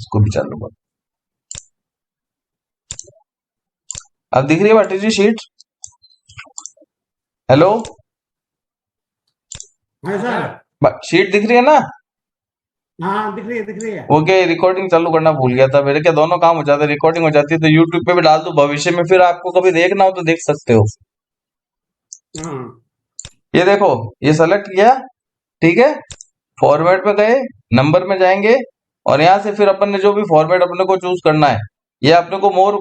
इसको भी चालू कर। अब दिख रही है भाटी जी शीट? हेलो, हाँ सर, शीट दिख रही है ना? हाँ दिख रही है। ओके, रिकॉर्डिंग चालू करना भूल गया था मेरे, क्या दोनों काम हो जाते, रिकॉर्डिंग हो जाती है तो यूट्यूब पे भी डाल दूं, भविष्य में फिर आपको कभी देखना हो तो देख सकते हो। हाँ ये देखो, ये सेलेक्ट किया, ठीक है, फॉर्मेट में गए, नंबर में जाएंगे और यहाँ से फिर अपन ने जो भी फॉर्मेट अपने को चूज करना है, ये अपने को मोर,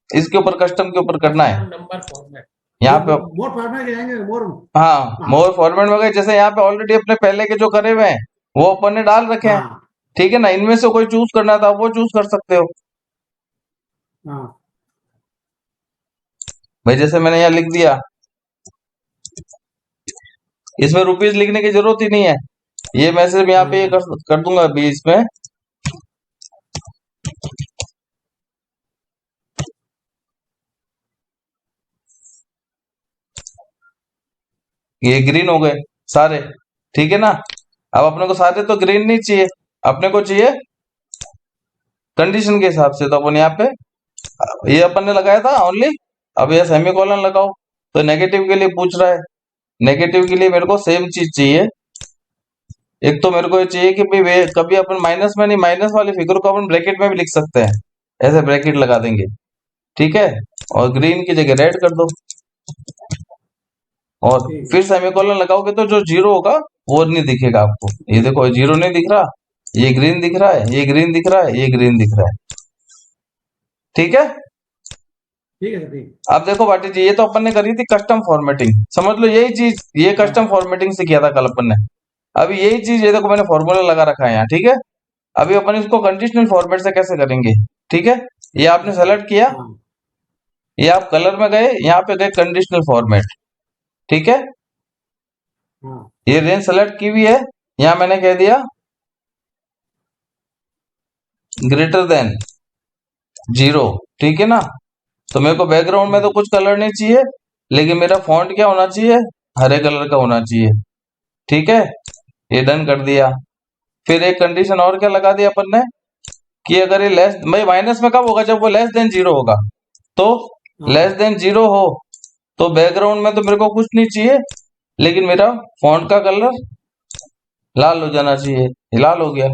इसके ऊपर कस्टम के ऊपर करना है। कस्टम नंबर फॉर्मेट, यहाँ पे मोर फॉर्मेट जाएंगे मोर। हाँ, हाँ मोर फॉर्मेट में गए, जैसे यहाँ पे ऑलरेडी अपने पहले के जो करे हुए हैं वो अपन ने डाल रखे हैं, हाँ ठीक है ना, इनमें से कोई चूज करना था वो चूज कर सकते हो। हाँ भाई जैसे मैंने यहाँ लिख दिया, इसमें रुपीज लिखने की जरूरत ही नहीं है, ये मैसेज यहाँ पे ये कर दूंगा अभी इसमें। ये ग्रीन हो गए सारे, ठीक है ना। अब अपने को सारे तो ग्रीन नहीं चाहिए, अपने को चाहिए कंडीशन के हिसाब से, तो अपन यहाँ पे ये अपन ने लगाया था ओनली, अब ये सेमीकोलन लगाओ, तो नेगेटिव के लिए पूछ रहा है, नेगेटिव के लिए मेरे को सेम चीज चाहिए। एक तो मेरे को ये चाहिए कि भाई कभी अपन माइनस में नहीं, माइनस वाली फिगर को अपन ब्रैकेट में भी लिख सकते हैं, ऐसे ब्रैकेट लगा देंगे, ठीक है, और ग्रीन की जगह रेड कर दो, और ठीक है। फिर सेमीकोलन लगाओगे तो जो जीरो होगा वो नहीं दिखेगा आपको। ये देखो, जीरो नहीं दिख रहा, ये ग्रीन दिख रहा है, ये ग्रीन दिख रहा है, ये ग्रीन दिख रहा है, ठीक है। ठीक है सर, ठीक। अब देखो भाटी जी, ये तो अपन ने करी थी कस्टम फॉर्मेटिंग, समझ लो यही चीज, ये कस्टम फॉर्मेटिंग से किया था कल अपन ने। अभी यही चीज, ये देखो मैंने फॉर्मूला लगा रखा है यहाँ, ठीक है। अभी अपन इसको कंडीशनल फॉर्मेट से कैसे करेंगे, ठीक है। ये आपने सेलेक्ट किया, हाँ ये आप कलर में गए, यहाँ पे गए कंडीशनल फॉर्मेट, ठीक है। हाँ ये रेंज सेलेक्ट की हुई है, यहाँ मैंने कह दिया ग्रेटर देन जीरो, ठीक है ना। तो मेरे को बैकग्राउंड में तो कुछ कलर नहीं चाहिए, लेकिन मेरा फॉन्ट क्या होना चाहिए, हरे कलर का होना चाहिए, ठीक है। ये डन कर दिया। फिर एक कंडीशन और क्या लगा दिया अपन ने, कि अगर ये लेस, भाई माइनस में कब होगा, जब वो लेस देन जीरो होगा, तो लेस हाँ देन जीरो हो तो बैकग्राउंड में तो मेरे को कुछ नहीं चाहिए, लेकिन मेरा फॉन्ट का कलर लाल हो जाना चाहिए, ये लाल हो गया।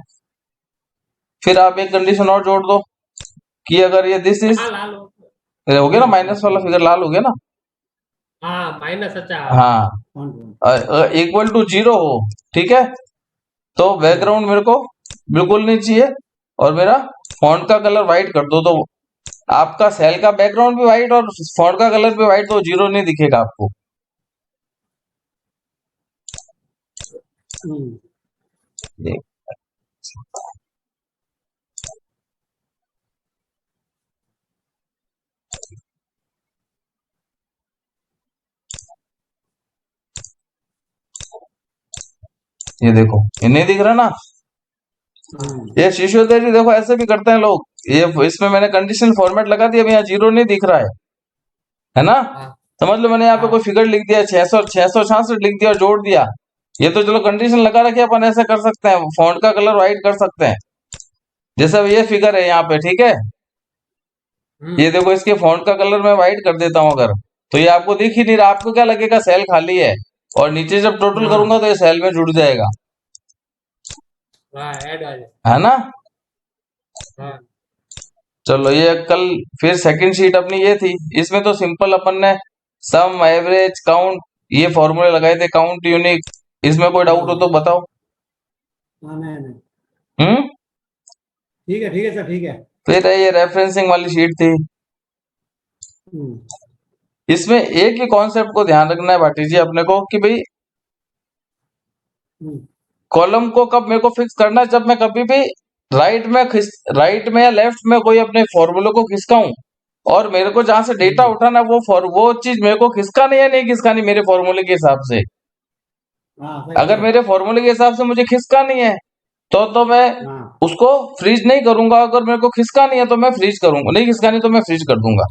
फिर आप एक कंडीशन और जोड़ दो कि अगर ये दिस इज, हाँ लाल हो, हो गया ना, माइनस वाला फिगर लाल हो गया ना। हाँ माइनस, अच्छा हाँ, इक्वल टू जीरो हो, ठीक है, तो बैकग्राउंड मेरे को बिल्कुल नहीं चाहिए, और मेरा फॉन्ट का कलर व्हाइट कर दो, तो आपका सेल का बैकग्राउंड भी व्हाइट और फॉन्ट का कलर भी व्हाइट, तो जीरो नहीं दिखेगा आपको। ये देखो, ये नहीं दिख रहा ना, ये शिशोदय जी देखो ऐसे भी करते हैं लोग, ये इसमें मैंने कंडीशनल फॉर्मेट लगा दिया, अभी यहाँ जीरो नहीं दिख रहा है ना। हाँ समझ लो मैंने यहाँ पे कोई फिगर लिख दिया, 666 लिख दिया और जोड़ दिया, ये तो चलो कंडीशन लगा रखी है, अपन ऐसे कर सकते हैं, फॉन्ट का कलर व्हाइट कर सकते हैं, जैसे अब ये फिगर है यहाँ पे, ठीक है, ये देखो इसके फॉन्ट का कलर मैं व्हाइट कर देता हूँ अगर, तो ये आपको दिख ही नहीं रहा, आपको क्या लगेगा सेल खाली है, और नीचे जब टोटल करूंगा तो ये सेल में जुड़ जाएगा, हाँ ऐड आ जाए, है ना। हाँ चलो ये कल, फिर सेकंड शीट अपनी ये थी, इसमें तो सिंपल अपन ने सम, एवरेज, काउंट, ये फॉर्मूले लगाए थे, काउंट, यूनिक, इसमें कोई डाउट हो तो बताओ। नहीं हम्म। ठीक है सर, ठीक है। फिर ये रेफरेंसिंग वाली शीट थी, हम्म, इसमें एक ही कॉन्सेप्ट को ध्यान रखना है भाटी जी अपने को, कि भाई हम्म, कॉलम को कब मेरे को फिक्स करना है, जब मैं कभी भी राइट में या लेफ्ट में कोई अपने फॉर्मूले को खिसकाऊं, और मेरे को जहां से डेटा उठाना वो चीज मेरे को खिसकानी है नहीं खिसकानी मेरे फॉर्मूले के हिसाब से। हाँ सही अगर है। मेरे फॉर्मूले के हिसाब से मुझे खिसकानी है तो मैं हाँ उसको फ्रीज नहीं करूंगा, अगर मेरे को खिसकानी है तो मैं फ्रीज करूंगा, नहीं खिसकानी तो मैं फ्रीज कर दूंगा।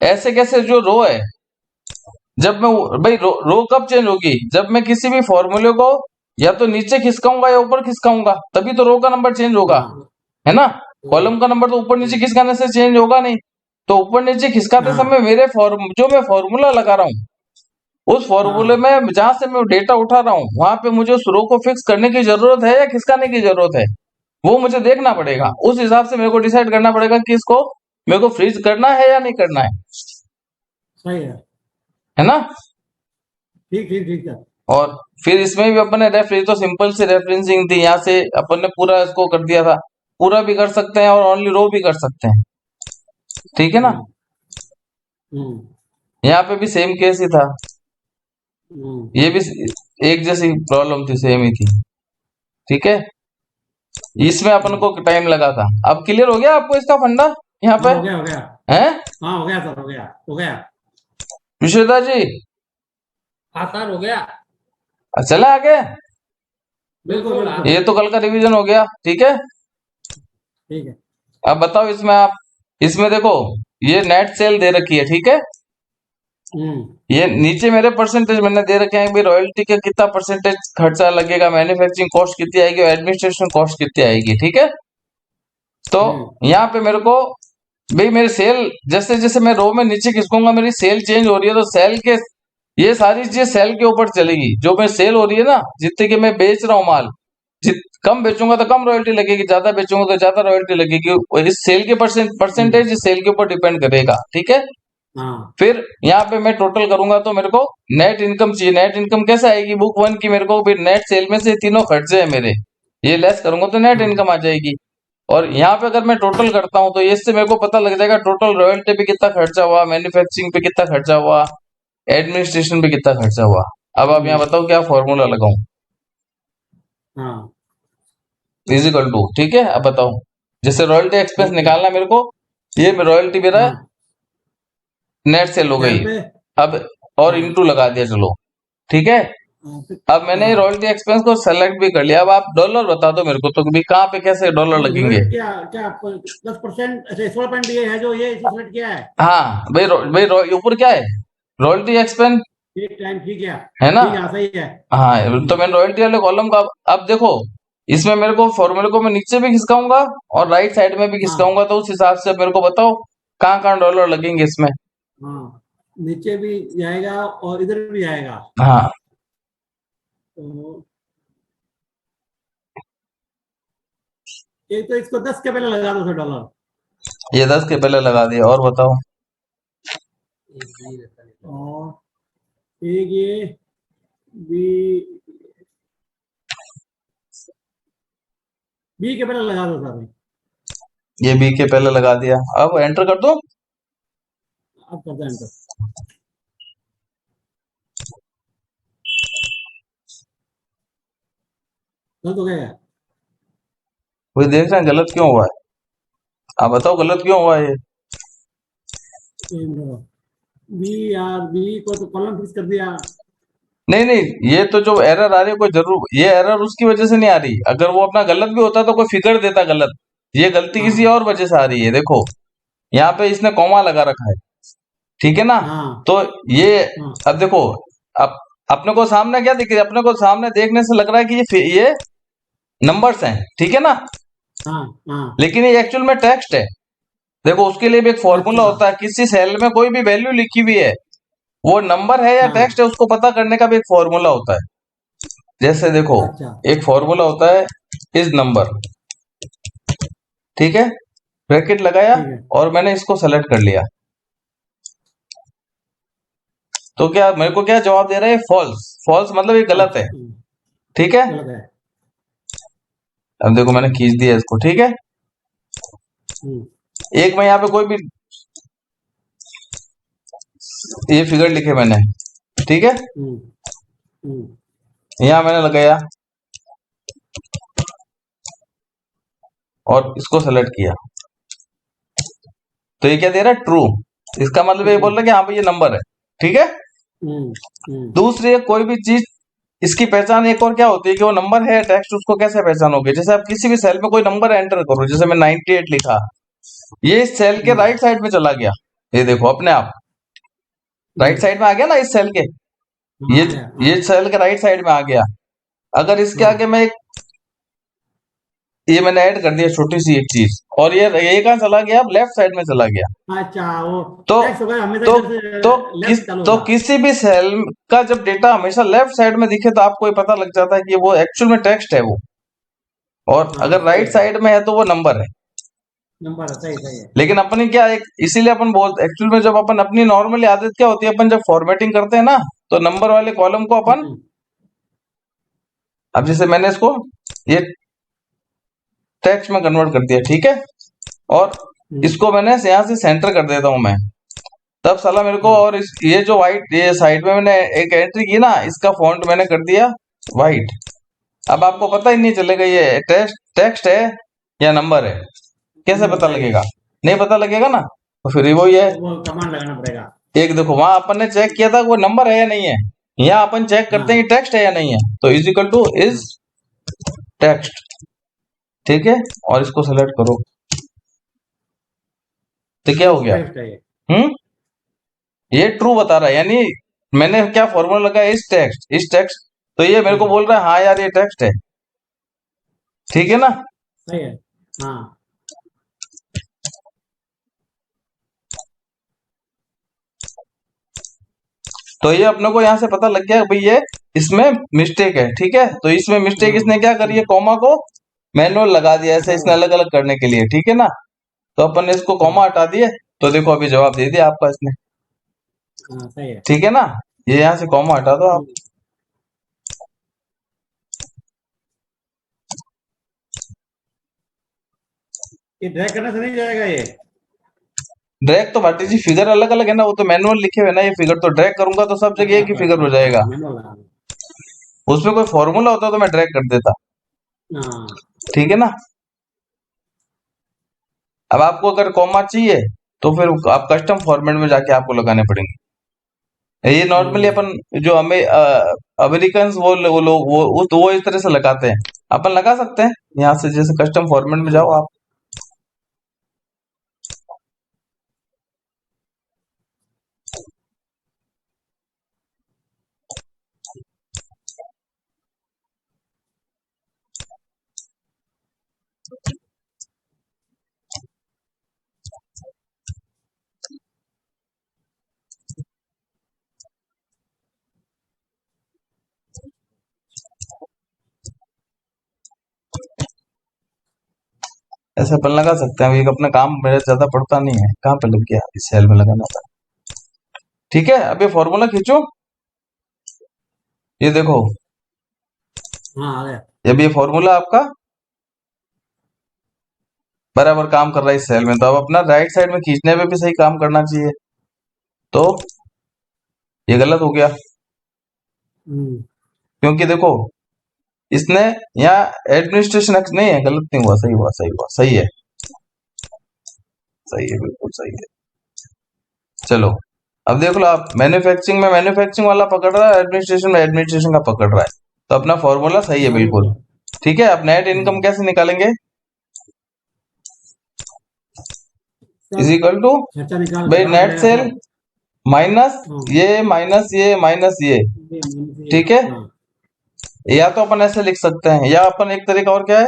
ऐसे कैसे, जो रो है, जब मैं, भाई रो कब चेंज होगी, जब मैं किसी भी फॉर्मूले को या तो नीचे खिसकाऊंगा या ऊपर खिसकाऊंगा, तभी तो रो का नंबर चेंज होगा, हाँ है ना। कॉलम का नंबर तो ऊपर नीचे खिसकाने से चेंज होगा नहीं। तो ऊपर नीचे खिसकाते हाँ समय मेरे जो मैं फॉर्मूला लगा रहा हूँ, उस फॉर्मूले हाँ में जहां से मैं डेटा उठा रहा हूँ वहां पे मुझे उस रो को फिक्स करने की जरूरत है या खिसकाने की जरूरत है, वो मुझे देखना पड़ेगा। हाँ, उस हिसाब से मेरे को डिसाइड करना पड़ेगा कि इसको मेरे को फ्रीज करना है या नहीं करना सही है ना। ठीक ठीक ठीक है। और फिर इसमें भी अपन ने रेफरेंस तो सिंपल सी रेफरेंसिंग थी, यहाँ से अपन ने पूरा इसको कर दिया था। पूरा भी कर सकते हैं और ओनली रो भी कर सकते हैं, ठीक है ना। हम्म हम्म यहाँ पे भी सेम केस ही था, हम्म ये भी एक जैसी प्रॉब्लम थी, सेम ही थी, ठीक है। इसमें अपन को टाइम लगा था। अब क्लियर हो गया आपको इसका फंडा यहाँ पे, हाँ हो गया हो गया। है हाँ हो गया सर, हो गया हो गया। विश्वेता जी। आसान हो गया। चले आगे, बिल्कुल बिल्कुल बिल्कुल। ये तो कल का रिवीजन हो गया, ठीक है। ठीक है। अब बताओ इसमें आप, इसमें देखो ये नेट सेल दे रखी है, ठीक है। हम्म ये नीचे मेरे परसेंटेज मैंने दे रखे हैं, भाई रॉयल्टी का कितना परसेंटेज खर्चा लगेगा, मैन्युफैक्चरिंग कॉस्ट कितनी आएगी और एडमिनिस्ट्रेशन कॉस्ट कितनी आएगी, ठीक है। तो यहाँ पे मेरे को भाई मेरे सेल जैसे जैसे मैं रो में नीचे खिसकूंगा मेरी सेल चेंज हो रही है, तो सेल के ये सारी चीजें सेल के ऊपर चलेगी। जो मैं सेल हो रही है ना, जितने की मैं बेच रहा हूँ माल, कम बेचूंगा तो कम रॉयल्टी लगेगी, ज्यादा बेचूंगा तो ज्यादा रॉयल्टी लगेगी। और इस सेल के परसेंटेज सेल के ऊपर डिपेंड करेगा, ठीक है। हाँ फिर यहाँ पे मैं टोटल करूंगा तो मेरे को नेट इनकम चाहिए। नेट इनकम कैसे आएगी, बुक वन की मेरे को भी नेट सेल में से तीनों खर्चे हैं मेरे, ये लेस करूंगा तो नेट हाँ इनकम आ जाएगी। और यहाँ पे अगर मैं टोटल करता हूँ तो इससे मेरे को पता लग जाएगा टोटल रॉयल्टी पे कितना खर्चा हुआ, मैन्युफैक्चरिंग पे कितना खर्चा हुआ, एडमिनिस्ट्रेशन पे कितना खर्चा हुआ। अब आप यहाँ बताओ क्या फॉर्मूला लगाऊं। हाँ फिजिकल टू, ठीक है। अब बताओ जैसे रॉयल्टी एक्सपेंस ठीक है। निकालना मेरे को, ये रॉयल्टी मेरा हाँ नेट सेल हो सेल गई। पे। अब और हाँ इनटू लगा दिया, चलो ठीक है। अब मैंने हाँ रॉयल्टी एक्सपेंस को सेलेक्ट भी कर लिया। अब आप डॉलर बता दो मेरे को, तो भी कहाँ पे कैसे डॉलर लगेंगे। क्या क्या 10%, अच्छा 16% ये है जो ये इसको सेलेक्ट किया है। हाँ भाई ऊपर क्या है, रॉयल्टी एक्सपेंस, ठीक टाइम ठीक है ना। ठीक है, सही है। हाँ तो मैंने रॉयल्टी वाले कॉलम का, अब देखो इसमें मेरे को फॉर्मूले को मैं नीचे भी खिसकाऊंगा और राइट साइड में भी हाँ खिसकाऊंगा, तो उस हिसाब से मेरे को बताओ कहाँ कहाँ डॉलर लगेंगे इसमें। हाँ नीचे भी जाएगा और इधर भी आएगा। हाँ तो एक तो इसको 10 के पहले लगा दो सर डॉलर। ये 10 के पहले लगा दिया, और बताओ। एक बी रहता है। और एक ये बी, बी के पहले लगा दो सर। ये बी के पहले लगा दिया, अब एंटर कर दो। अब करते हैं एंटर। गलत हो गया। वही देख रहे हैं गलत क्यों हुआ है, आप बताओ गलत क्यों हुआ है ये। बी यार, बी को तो कॉलम फिक्स कर दिया। नहीं नहीं, ये तो जो एरर आ रही है कोई जरूर, ये एरर उसकी वजह से नहीं आ रही। अगर वो अपना गलत भी होता तो कोई फिगर देता गलत। ये गलती किसी हाँ और वजह से आ रही है। देखो यहाँ पे इसने कॉमा लगा रखा है, ठीक है ना। हाँ तो ये हाँ अब देखो, अब अपने को सामने क्या दिख रही है, अपने को सामने देखने से लग रहा है कि ये नंबर्स हैं, ठीक है ना। हाँ हाँ। लेकिन ये एक्चुअल में टेक्स्ट है। देखो उसके लिए भी एक फॉर्मूला अच्छा होता है, किसी सेल में कोई भी वैल्यू लिखी हुई है, वो नंबर है या हाँ टेक्स्ट है, उसको पता करने का भी एक फॉर्मूला होता है। जैसे देखो अच्छा एक फॉर्मूला होता है इज नंबर, ठीक है। ब्रैकेट लगाया ठीक है। और मैंने इसको सेलेक्ट कर लिया, तो क्या मेरे को क्या जवाब दे रहा है, फॉल्स। फॉल्स मतलब ये गलत है, ठीक है। गलत है। अब देखो मैंने खींच दिया इसको, ठीक है। हम्म एक मैं यहाँ पे कोई भी ये फिगर लिखे मैंने, ठीक है। हम्म हम्म यहाँ मैंने लगाया और इसको सेलेक्ट किया, तो ये क्या दे रहा है, ट्रू। इसका मतलब ये बोल रहा है कि हाँ भाई ये नंबर है, ठीक है। दूसरी कोई भी चीज, इसकी पहचान एक और क्या होती है कि वो नंबर है टेक्स्ट, उसको कैसे पहचानोगे। जैसे आप किसी भी सेल में कोई नंबर एंटर करो, जैसे मैं 98 लिखा, ये इस सेल के राइट साइड में चला गया, ये देखो अपने आप राइट साइड में आ गया ना इस सेल के, हाँ, आ गया, ये सेल के राइट साइड में आ गया। अगर इसके हाँ। आगे मैं एक ये मैंने ऐड कर दिया छोटी सी एक चीज, और ये कहाँ चला गया, अब लेफ्ट साइड में चला गया। अच्छा, वो तो टैक्स होगा हमेशा तो इधर से तो लेफ्ट चालू तो होगा। किसी भी सेल का जब डेटा हमेशा लेफ्ट साइड में दिखे तो आपको ये पता लग जाता है कि वो एक्चुअल में टेक्स्ट है वो, और हाँ, अगर सही राइट है, साइड में है तो वो नंबर है। नंबर है, सही सही है। लेकिन अपनी क्या एक इसीलिए अपन बोलते एक्चुअल में जब अपन अपनी नॉर्मली आदत क्या होती है, अपन जब फॉर्मेटिंग करते हैं ना तो नंबर वाले कॉलम को अपन, हम्म, अब जैसे मैंने इसको ये टेक्स्ट में कन्वर्ट कर दिया, ठीक है, और हम्म, इसको मैंने यहाँ से सेंटर कर देता हूं मैं, तब साला मेरे को, हाँ, और ये जो व्हाइट ये साइड में मैंने एक एंट्री की ना, इसका फॉन्ट मैंने कर दिया व्हाइट। अब आपको पता ही नहीं चलेगा ये टेक्स्ट टेक्स्ट है या नंबर है, कैसे नंबर पता सही है। लगेगा, नहीं पता लगेगा ना, तो फिर ये वही है। तो वो कमांड लगाना पड़ेगा। एक देखो वहां अपन ने चेक किया था वो नंबर है या नहीं है, यहाँ अपन चेक करते हैं हाँ, कि टेक्स्ट है या नहीं है, तो इज इक्वल टू इज हाँ, टेक्स्ट, ठीक है, और इसको सेलेक्ट करो, तो क्या हो इस गया, टेक्स्ट है ये। हम्म, ये ट्रू बता रहा है, यानी मैंने क्या फॉर्मूला लगाया, इस टेक्स्ट, तो ये मेरे को हाँ, बोल रहा है हाँ यार ये टेक्स्ट है, ठीक है ना। सही है। हाँ, तो ये अपने को यहाँ से पता लग गया भाई ये इसमें मिस्टेक है, ठीक है, तो इसमें मिस्टेक हाँ, इसने क्या करी है, कॉमा को मैनुअल लगा दिया ऐसे, हटा इसने हुआ। अलग अलग करने के लिए, ठीक है ना, तो अपन ने इसको हाँ, कॉमा हटा दिए, तो देखो अभी जवाब दे दिया आपका इसने, हाँ, सही है। ठीक है ना, ये यहाँ से कॉमा हटा दो आप। हम्म, ये ड्रैग करने से नहीं जाएगा ये। ड्रैग तो भाटी जी फिगर अलग अलग है ना, वो तो मैनुअल लिखे हुए ना, ये फिगर तो ड्रैग करूंगा तो सब जगह अच्छा एक ही अच्छा फिगर अच्छा हो अच्छा जाएगा, अच्छा, मैनुअल लगाना। उसमें कोई फॉर्मूला होता तो मैं ड्रैग कर देता, हाँ, ठीक है ना। अब आपको अगर कॉमा चाहिए तो फिर आप कस्टम फॉर्मेट में जाके आपको लगाने पड़ेंगे, ये नॉर्मली हम्म, अपन जो हमें अमेरिकन वो लोग वो इस तरह से लगाते हैं, अपन लगा सकते हैं यहाँ से, जैसे कस्टम फॉर्मेट में जाओ हाँ, आप, ऐसे अपन लगा सकते हैं, एक अपना काम मेरा ज्यादा पड़ता नहीं है, कहाँ पे लग गया, इस सेल में लगाना था, ठीक है। अब ये फॉर्मूला खींचो, ये देखो, हाँ, आ गया। ये भी फॉर्मूला आपका बराबर काम कर रहा है इस सेल में, तो अब अपना राइट साइड में खींचने में भी सही काम करना चाहिए, तो ये गलत हो गया, हम्म, क्योंकि देखो इसने यहाँ एडमिनिस्ट्रेशन एक्ट नहीं है, गलत नहीं हुआ, सही हुआ, सही हुआ, सही है, सही है, बिल्कुल सही है। चलो अब देख लो आप, मैन्युफैक्चरिंग में मैन्युफैक्चरिंग वाला पकड़ रहा है, एडमिनिस्ट्रेशन में एडमिनिस्ट्रेशन का पकड़ रहा है, तो अपना फॉर्मूला सही है हाँ, बिल्कुल, बिल्कुल। ठीक है। अब नेट इनकम हाँ, कैसे निकालेंगे, इज सब इक्वल टू खर्चा निकाल भाई घटाना नेट पड़ेगा सेल सब। माइनस हाँ, ये माइनस ये माइनस ये, ये माइनस ये। ठीक है, हाँ, या तो अपन ऐसे लिख सकते हैं, या अपन एक तरीका और क्या है,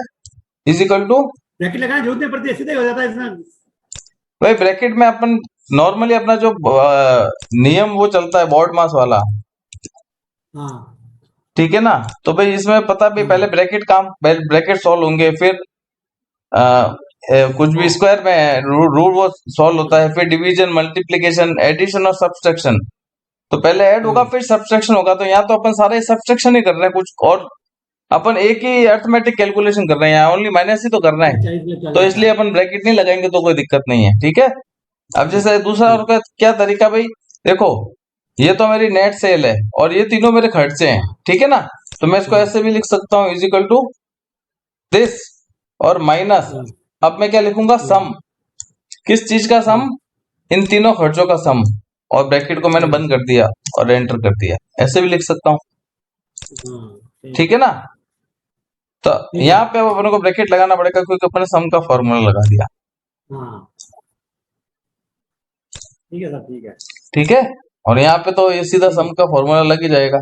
इज इक्वल टू ब्रैकेट लगाने की जरूरत नहीं पड़ती है, सीधे हो जाता है इसमें। भाई ब्रैकेट में अपन नॉर्मली अपना जो नियम वो चलता है बॉर्ड मास वाला, हाँ, ठीक है ना, तो भाई इसमें पता भी पहले हाँ, ब्रैकेट काम, ब्रैकेट सॉल्व होंगे, फिर कुछ भी हाँ, स्क्वायर में रूट वो सॉल्व होता है, फिर डिवीजन मल्टीप्लिकेशन एडिशन और सब्सट्रैक्शन, तो पहले ऐड होगा हम्म, फिर सब्सट्रैक्शन होगा, तो यहाँ तो अपन सारे सब्सट्रैक्शन ही कर रहे हैं कुछ, और अपन एक ही अर्थमेटिक कैलकुलेशन कर रहे हैं, यहाँ ओनली माइनस ही तो करना है, अच्छा इसलिए चल तो जाता इसलिए है। अपन ब्रैकेट नहीं लगाएंगे तो कोई दिक्कत नहीं है, ठीक है। अब ठीक, जैसे दूसरा और ठीक। क्या तरीका भाई, देखो ये तो मेरी नेट सेल है और ये तीनों मेरे खर्चे हैं, हाँ, ठीक है ना, तो मैं इसको हाँ, ऐसे भी लिख सकता हूँ, इज इक्वल टू दिस और माइनस, हाँ, अब मैं क्या लिखूंगा, हाँ, सम, किस चीज का सम, हाँ, इन तीनों खर्चों का सम, और ब्रैकेट को मैंने हाँ, बंद कर दिया और एंटर कर दिया, ऐसे भी लिख सकता हूँ, हाँ, ठीक ठीक है, है ना। तो ठीक है। यहाँ पे अब अपन को ब्रैकेट लगाना पड़ेगा क्योंकि अपने सम का फॉर्मूला लगा दिया, हाँ, ठीक है सर, ठीक है। ठीक है, और यहाँ पे तो ये सीधा ठीक सम है। का फॉर्मूला लग ही जाएगा,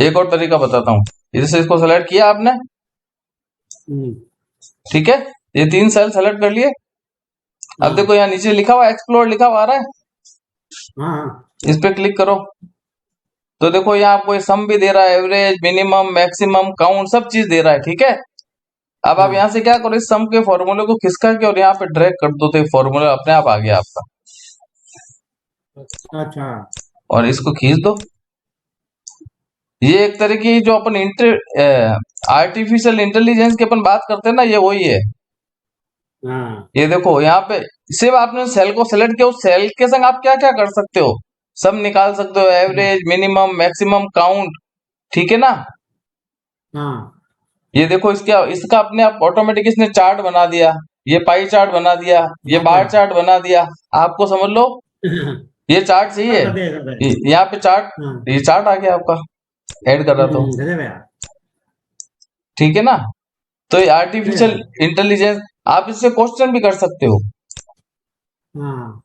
एक और तरीका बताता हूँ। जैसे इसको सेलेक्ट किया आपने, हम्म, ठीक है, ये 3 सेल सेलेक्ट कर लिए। अब हाँ देखो यहाँ नीचे लिखा हुआ एक्सप्लोर लिखा हुआ आ रहा है, हाँ हाँ, इस पे क्लिक करो तो देखो यहाँ आपको सम भी दे रहा है, एवरेज, मिनिमम, मैक्सिमम, काउंट, सब चीज दे रहा है, ठीक है। अब आप हाँ, यहाँ से क्या करो, इस सम के फॉर्मूले को खिसका के और यहाँ पे ड्रैग कर दो, तो ये फॉर्मूला अपने आप आ गया आपका, अच्छा, और इसको खींच दो। ये एक तरह की जो अपन आर्टिफिशियल इंटेलिजेंस की अपन बात करते हैं ना, ये वही है। हाँ ये देखो यहाँ पे सिर्फ आपने सेल को सेलेक्ट किया, उस सेल के संग आप क्या क्या कर सकते हो, सम निकाल सकते हो, एवरेज, मिनिमम, मैक्सिमम, काउंट, ठीक है ना। हाँ ये देखो इसका इसका अपने आप ऑटोमेटिक इसने चार्ट बना दिया, ये पाई चार्ट बना दिया, ये बाप बार रे, चार्ट बना दिया, आपको समझ लो ये चार्ट चाहिए। सब कर दिया, कर दिया। यहाँ पे चार्ट, हाँ, ये चार्ट आ गया आपका, ऐड कर रहा था, गजब है यार। ठीक है ना। तो ये सही आर्टिफिशियल है। इंटेलिजेंस, आप इससे क्वेश्चन भी कर सकते हो। हाँ,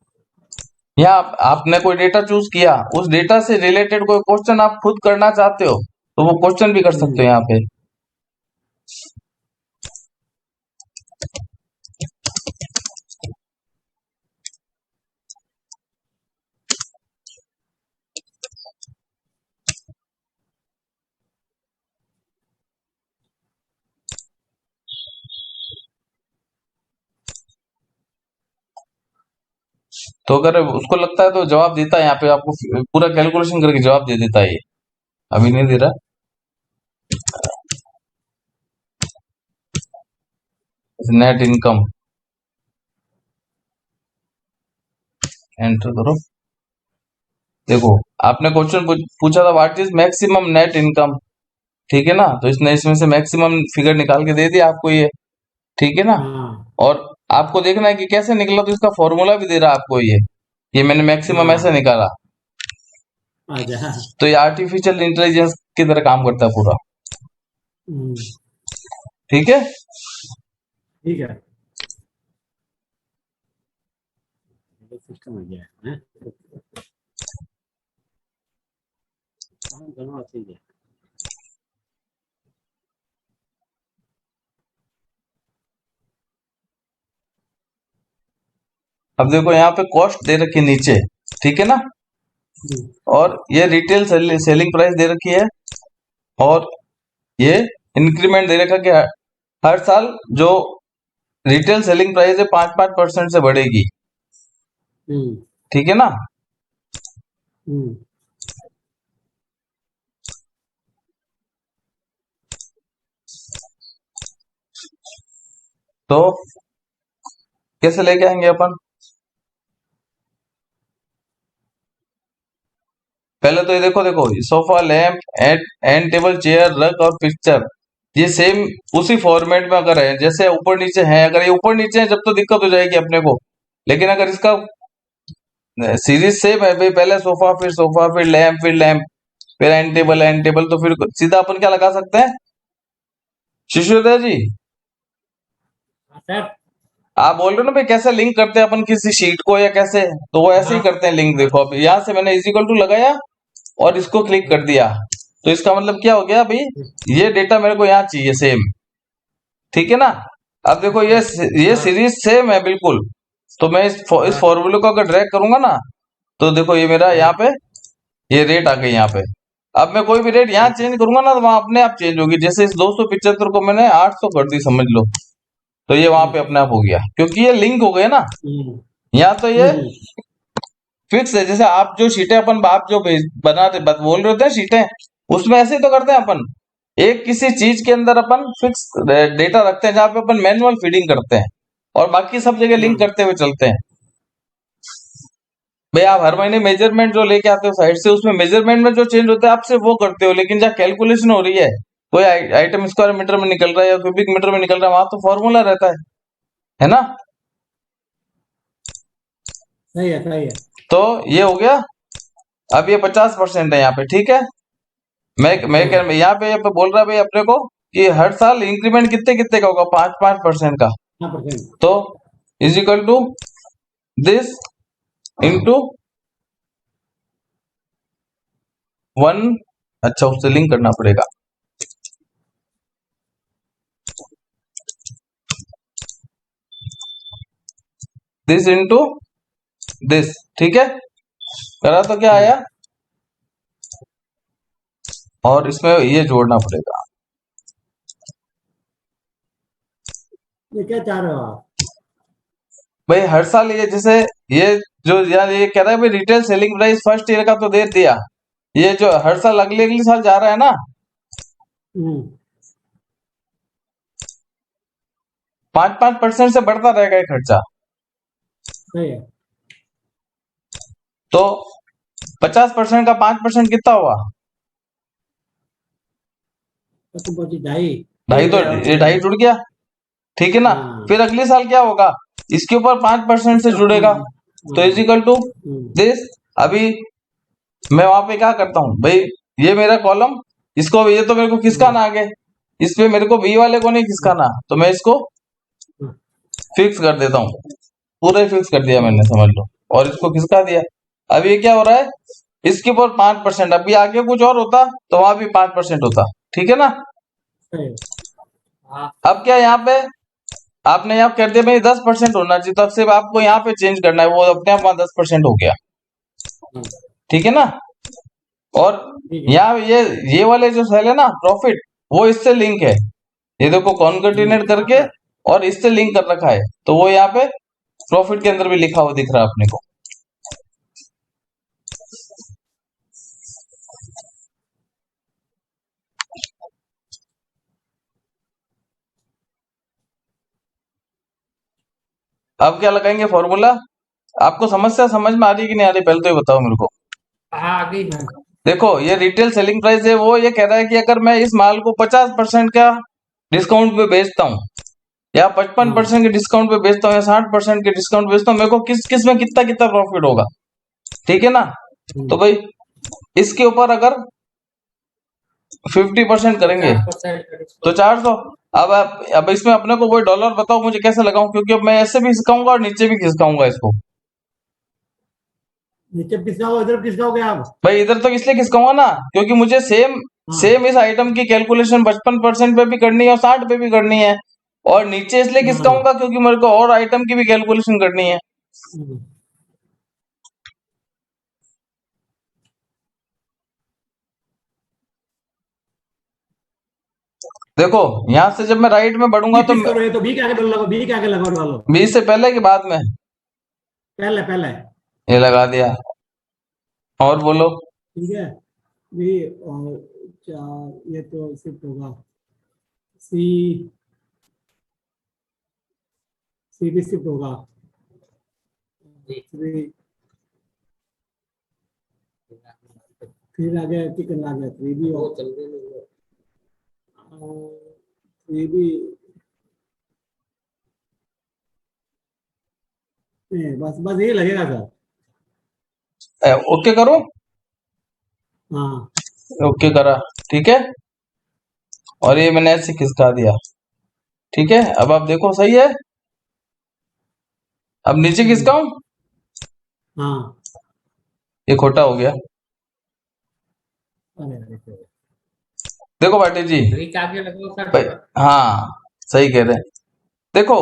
या आपने कोई डेटा चूज किया, उस डेटा से रिलेटेड कोई क्वेश्चन आप खुद करना चाहते हो, तो वो क्वेश्चन भी कर सकते हो यहाँ पे। तो अगर उसको लगता है तो जवाब देता है, यहाँ पे आपको पूरा कैलकुलेशन करके जवाब दे देता है ये, अभी नहीं दे रहा। नेट इनकम एंटर करो, देखो आपने क्वेश्चन पूछा था what is maximum net income, ठीक है ना, तो इसने इसमें से मैक्सिमम फिगर निकाल के दे दिया आपको ये, ठीक है ना। हाँ और आपको देखना है कि कैसे निकला, तो इसका फॉर्मूला भी दे रहा है आपको ये मैंने मैक्सिमम ऐसे हाँ, निकाला। अच्छा। तो ये आर्टिफिशियल इंटेलिजेंस की तरह काम करता है पूरा, हम्म, ठीक है। ठीक है, सिस्टम हो गया है, हैं? हाँ, दोनों अच्छी है। अब देखो यहाँ पे कॉस्ट दे रखी है नीचे, ठीक है ना, हम्म, और ये रिटेल सेलिंग प्राइस दे रखी है, और ये इंक्रीमेंट दे रखा कि हर साल जो रिटेल सेलिंग प्राइस है 5-5% से बढ़ेगी, हम्म, ठीक है ना। हम्म, तो कैसे लेके आएंगे अपन, पहले तो ये देखो देखो sofa, lamp, and table, chair, रग और पिक्चर, ये सेम उसी फॉर्मेट में अगर है, जैसे ऊपर नीचे है, अगर ये ऊपर नीचे है जब तो दिक्कत हो जाएगी अपने को। लेकिन अगर इसका सीरीज सेम है भाई, पहले सोफा फिर लैंप फिर एंड टेबल, तो फिर सीधा अपन क्या लगा सकते हैं, शिशुदय जी, हाँ, सर। आप बोल रहे हो ना भाई कैसे लिंक करते हैं अपन किसी शीट को या कैसे, तो वो ऐसे ही हाँ करते हैं लिंक। हाँ, देखो अब यहाँ से मैंने इज इक्वल टू लगाया और इसको क्लिक कर दिया, तो इसका मतलब क्या हो गया भाई, ये डेटा मेरे को यहाँ चाहिए सेम, ठीक है ना। अब देखो ये हाँ सीरीज सेम है बिल्कुल, तो मैं इस हाँ, फॉर्मूले को अगर ड्रैग करूंगा ना, तो देखो ये मेरा यहाँ पे ये रेट आ गई यहाँ पे। अब मैं कोई भी रेट यहाँ चेंज करूंगा ना, तो वहां अपने आप चेंज होगी। जैसे इस 275 को मैंने 800 कर दी समझ लो, तो ये वहां पे अपने आप हो गया, क्योंकि ये लिंक हो गए ना। हम्म, यहाँ तो ये हम्म, फिक्स है, जैसे आप जो शीटें अपन आप जो बनाते बोल रहे होते हैं शीटें, उसमें ऐसे ही तो करते हैं अपन, एक किसी चीज के अंदर अपन फिक्स डेटा रखते हैं जहां पे अपन मैनुअल फीडिंग करते हैं, और बाकी सब जगह लिंक हाँ करते हुए चलते हैं। भाई आप हर महीने मेजरमेंट जो लेके आते हो साइड से, उसमें मेजरमेंट में जो चेंज होता है आप सिर्फ वो करते हो, लेकिन जहाँ कैलकुलेशन हो रही है, कोई आइटम स्क्वायर मीटर में निकल रहा है या क्यूबिक मीटर में निकल रहा है, वहां तो फॉर्मूला रहता है ना। सही है, सही है। तो ये हो गया। अब ये 50% है यहाँ पे, ठीक है। मैं हाँ, यहाँ पे बोल रहा है भाई अपने को कि हर साल इंक्रीमेंट कितने कितने का होगा, 5-5% का। 5%। तो is equal to this into 1 अच्छा, उससे लिंक करना पड़ेगा। दिस इंटू दिस, ठीक है, करा तो क्या आया, और इसमें ये जोड़ना पड़ेगा। ये क्या चाह रहे हो आप? भाई हर साल ये जैसे ये जो यार ये कह रहा है भाई retail selling price first year का तो दे दिया, ये जो हर साल अगले अगले साल जा रहा है ना, हम्म, 5% से बढ़ता रहेगा ये खर्चा। सही है। तो 50% का 5% कितना हुआ, तो तुम पहुंची ढाई। ढाई, तो ये ढाई जुड़ गया, ठीक है ना। हाँ, फिर अगले साल क्या होगा, इसके ऊपर 5% से जुड़ेगा, तो इज इक्वल टू दिस। अभी मैं वहां पे क्या करता हूँ भाई, ये मेरा कॉलम, इसको ये तो मेरे को खिसकाना आगे, इस पे मेरे को बी वाले को नहीं खिसकाना, तो मैं इसको फिक्स कर देता हूँ, पूरा ही फिक्स कर दिया मैंने, समझ लो, और इसको खिसका दिया। अब ये क्या हो रहा है, इसके ऊपर 5%, अभी आगे कुछ और होता तो वहां भी 5% होता, ठीक है ना। सही है। हाँ अब क्या यहाँ पे आपने यहाँ कर दिया भाई 10% होना चाहिए, तो अब सिर्फ आपको यहाँ पे चेंज करना है, वो अपने आप वहां 10% हो गया, ठीक है ना। और ठीक है। यहाँ ये वाले जो सेल है ना प्रॉफिट, वो इससे लिंक है, ये देखो कॉन्केटिनेट करके और इससे लिंक कर रखा है, तो वो यहाँ पे प्रॉफिट के अंदर भी लिखा हुआ दिख रहा है अपने को। अब क्या लगाएंगे फॉर्मूला, आपको समस्या समझ में आ रही है कि नहीं आ रही, पहले तो ये बताओ मेरे को। हाँ आगे देखो ये रिटेल सेलिंग प्राइस है, वो ये कह रहा है कि अगर मैं इस माल को 50% का डिस्काउंट पे बेचता हूँ, या 55% के डिस्काउंट पे बेचता हूँ, या 60% के डिस्काउंट बेचता हूँ, मेरे को किस किस में कितना कितना प्रॉफिट होगा, ठीक है ना। तो भाई इसके ऊपर अगर 50% करेंगे 50% तो 400। अब इसमें अपने को कोई डॉलर बताओ मुझे कैसे लगाऊं, क्योंकि अब मैं ऐसे भी खिसकाऊंगा और नीचे भी खिसकाऊंगा इसको। नीचे खिसकाओ, इधर खिसकाओगे आप? भाई इधर तो इसलिए खिसकाऊंगा ना, क्योंकि मुझे सेम सेम इस आइटम की कैलकुलेशन 55% पे भी करनी है और 60 पे भी करनी है, और नीचे इसलिए खिसकाऊंगा क्योंकि मेरे को और आइटम की भी कैलकुलेशन करनी है। देखो यहां से जब मैं राइट में बढ़ूंगा बी तो फिक्स करो, ये तो बी के आगे लगाओ, बी के आगे लगाओ डालो। 20 से पहले के बाद में पहले पहले। ये लगा दिया, और बोलो। ठीक है। बी और 4, ये तो शिफ्ट होगा। सी, सी भी शिफ्ट होगा। 3, फिर आगे कितने आ गया, 3 भी वो और चल रही नहीं है। 3 भी। बस बस यही लगेगा सर। ओके करो, हाँ, ओके करा, ठीक है, और ये मैंने ऐसे खिसका दिया, ठीक है। अब आप देखो सही है, अब नीचे खिसकाऊं, हाँ। ये खोटा हो गया। अरे अरे अरे। देखो भाटी जी, ब्रिक आगे लगाओ सर भाई डॉलर। हाँ सही कह रहे हैं। देखो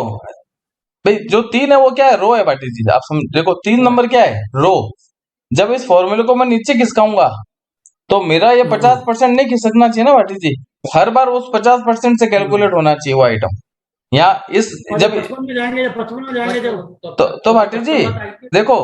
भाई जो 3 है वो क्या है, रो है भाटी जी, आप समझ, देखो 3 नंबर क्या है, रो। जब इस फॉर्मूले को मैं नीचे खिसकाऊंगा तो मेरा ये 50% नहीं खिसकना चाहिए ना भाटी जी, हर बार उस 50% से कैलकुलेट होना चाहिए वो आइटम। यहाँ इस और जब 55 में जाएंगे, 55 में जाएंगे जब। तो भाटी जी देखो,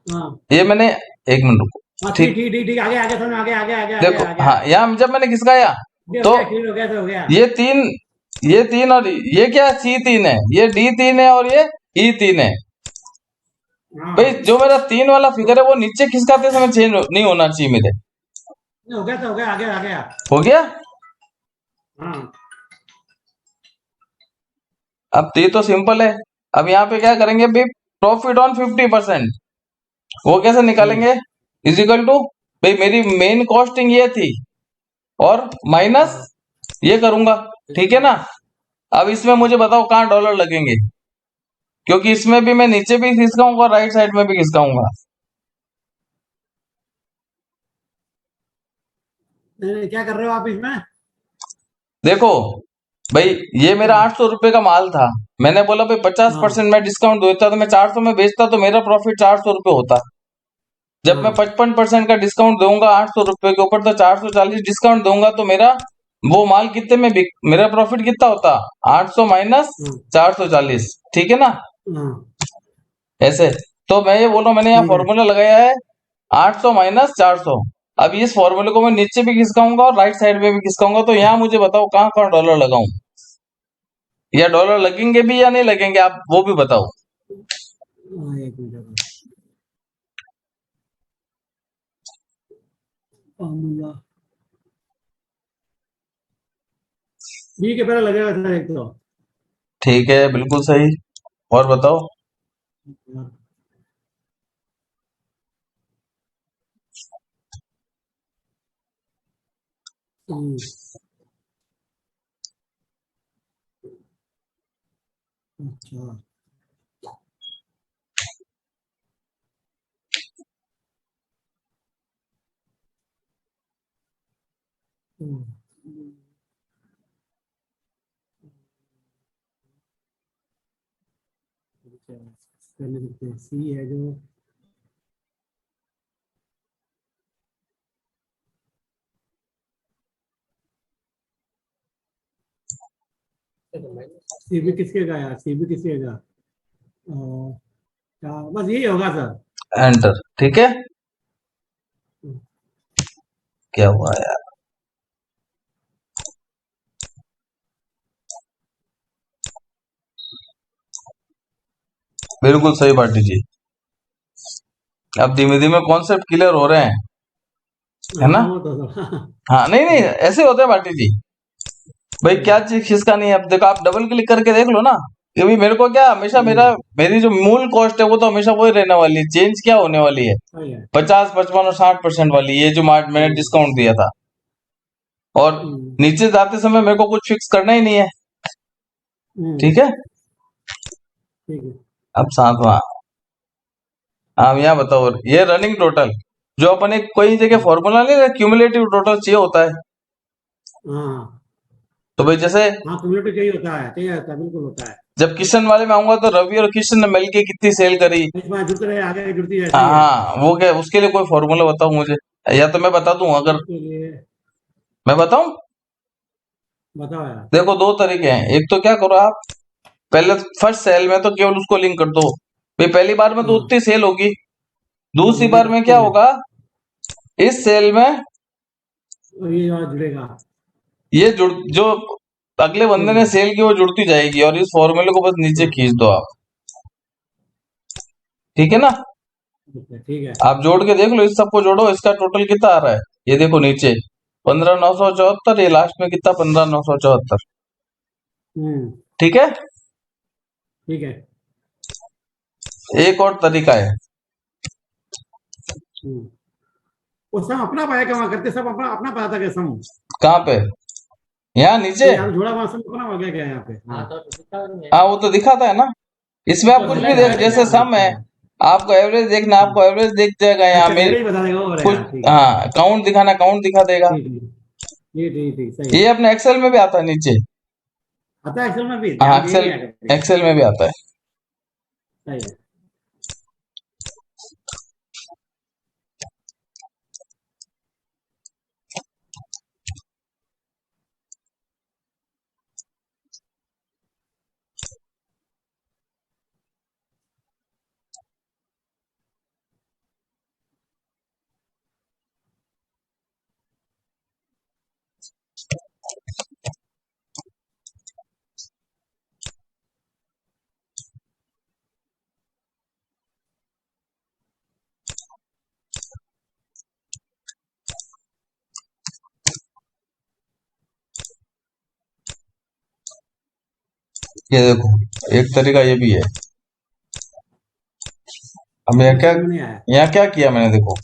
हाँ ये मैंने, एक मिनट रुको, हाँ, ठीक ठीक, ठीक ठीक ठीक, आगे आगे समझ, आगे आगे आगे आगे देखो आगे हाँ, यहाँ जब मैंने खिसकाया हो तो गया, क्लियर हो गया, तो हो गया। ये तीन और ये क्या, C3 है, ये D3 है, और ये E3 है। भाई हाँ, जो मेरा 3 वाला फिगर है वो नीचे खिसकाते समय चेंज नहीं होना चाहिए मेरे। हो गया, तो हो गया, आगे आ गया। हो गया। हाँ, अब तो ये तो सिंपल है। अब यहाँ पे क्या करेंगे भाई, प्रॉफिट ऑन 50%, वो कैसे निकालेंगे, इज इक्वल टू, भाई मेरी मेन कॉस्टिंग ये थी और माइनस ये करूंगा, ठीक है ना। अब इसमें मुझे बताओ कहाँ डॉलर लगेंगे, क्योंकि इसमें भी मैं नीचे भी खिसकाऊंगा और राइट साइड में भी खिसकाऊंगा। नहीं नहीं, क्या कर रहे हो आप इसमें? देखो भाई, ये मेरा 800 रुपए का माल था। मैंने बोला भाई 50% मैं डिस्काउंट देता तो मैं 400 में बेचता तो मेरा प्रॉफिट 400 रुपए होता। जब मैं 55% का डिस्काउंट दूंगा 800 रुपए के ऊपर तो 440 डिस्काउंट दूंगा तो मेरा वो माल कितने में बिक, मेरा प्रॉफिट कितना होता? 800 माइनस 440, ठीक है ना? हाँ ऐसे। तो मैं ये बोल रहा हूँ, मैंने यहाँ ठीक है। फॉर्मूला लगाया है 800 माइनस 400। अब इस फॉर्मूले को मैं नीचे भी खिसकाऊंगा और राइट साइड में भी खिसकाऊंगा, तो यहाँ मुझे बताओ कहाँ कहाँ डॉलर लगाऊं, या डॉलर लगेंगे भी या नहीं लगेंगे, आप वो भी बताओ। एक मिनट रुको। फॉर्मूला बी के पहले लगेगा सर एक तो। ठीक है, बिल्कुल सही। और बताओ। हम्म, अच्छा हम्म, अच्छा, करने सकते हैं। सी है जो सी भी किसके का यार, सी भी किसके का? क्या बस यही होगा सर। एंटर, ठीक है। क्या हुआ यार? बिल्कुल सही बाटी जी। अब धीमे धीमे कॉन्सेप्ट क्लियर हो रहे हैं, है ना? हाँ वो तो सर। हाँ, नहीं नहीं, ऐसे होते हैं बाटी जी। भाई क्या चीज खिसका नहीं है, अब देखो आप डबल क्लिक करके देख लो ना। क्योंकि मेरे को क्या हमेशा मेरी जो मूल कॉस्ट है वो तो हमेशा वही रहने वाली है, चेंज क्या होने वाली है? सही है। 50, 55 और 60% वाली, ये जो मैंने डिस्काउंट दिया था। और हम्म, नीचे जाते समय मेरे को कुछ फिक्स करना ही नहीं है, ठीक है। ठीक है। अब सातवां, आप यहाँ बताओ, ये रनिंग टोटल जो अपन एक कोई जगह फॉर्मूला नहीं, क्यूमुलेटिव टोटल चाहिए होता है। हाँ तो भाई जैसे हाँ, कम्युनिटी चाहिए होता है, चाहिए होता है, बिल्कुल होता है। जब किशन वाले में आऊंगा तो रवि और किशन ने मिलके कितनी सेल करी। इसमें जुड़ते रहे, आगे जुड़ती है, हाँ सही है। हाँ, वो क्या, उसके लिए कोई फॉर्मूला बताओ मुझे, या तो मैं बता दूं अगर उसके लिए मैं बताऊं। बताओ यार। देखो दो तरीके हैं, एक तो क्या करो आप, पहले फर्स्ट सेल में तो केवल उसको लिंक कर दो भाई, पहली बार में तो हाँ उतनी सेल होगी। बस दूसरी होगी, बार में क्या ठीक है। होगा, इस सेल में और ये वाला जुड़ेगा। ये जुड़ जो अगले बंदे ठीक ने है। सेल की वो जुड़ती जाएगी, और इस फॉर्मूले को बस नीचे हाँ खींच दो आप, ठीक है ना? ठीक है। आप जोड़ के देख लो, इस सबको जोड़ो, इसका टोटल कितना आ रहा है। ये देखो नीचे 15,974, ये लास्ट में कितना, 15,974, हम्म, ठीक है। ठीक है। एक और तरीका है। हम्म, वो सम अपना पाया क्या वहाँ करते, सब अपना अपना पाया था क्या सम? कहाँ पे? यहाँ नीचे। तो यहाँ जोड़ा वहाँ सम अपना हो गया क्या यहाँ पे? हाँ हाँ तो दिखा नहीं है। हाँ, वो तो दिखाता है ना। इसमें आप तो कुछ भी अच्छा देख, अच्छा जैसे सम है, अच्छा आपको एवरेज देखना, आपको एवरेज दिख जाएगा यहाँ अच्छा, मेरे एवरेज बता देगा वो कुछ। रहेगा, ठीक है। हाँ, काउंट दिखाना, काउंट दिखा देगा। ठीक ठीक ठीक ठीक ठीक, सही ये है। अपने एक्सेल में भी आता है नीचे। आता है एक्सेल में भी, हाँ, ध्यान दिए नहीं एक्सेल, है कभी। एक्सेल में भी आता है। सही है। ये देखो, एक तरीका ये भी है। अब ये समझ में नहीं आया। यहाँ क्या किया मैंने, देखो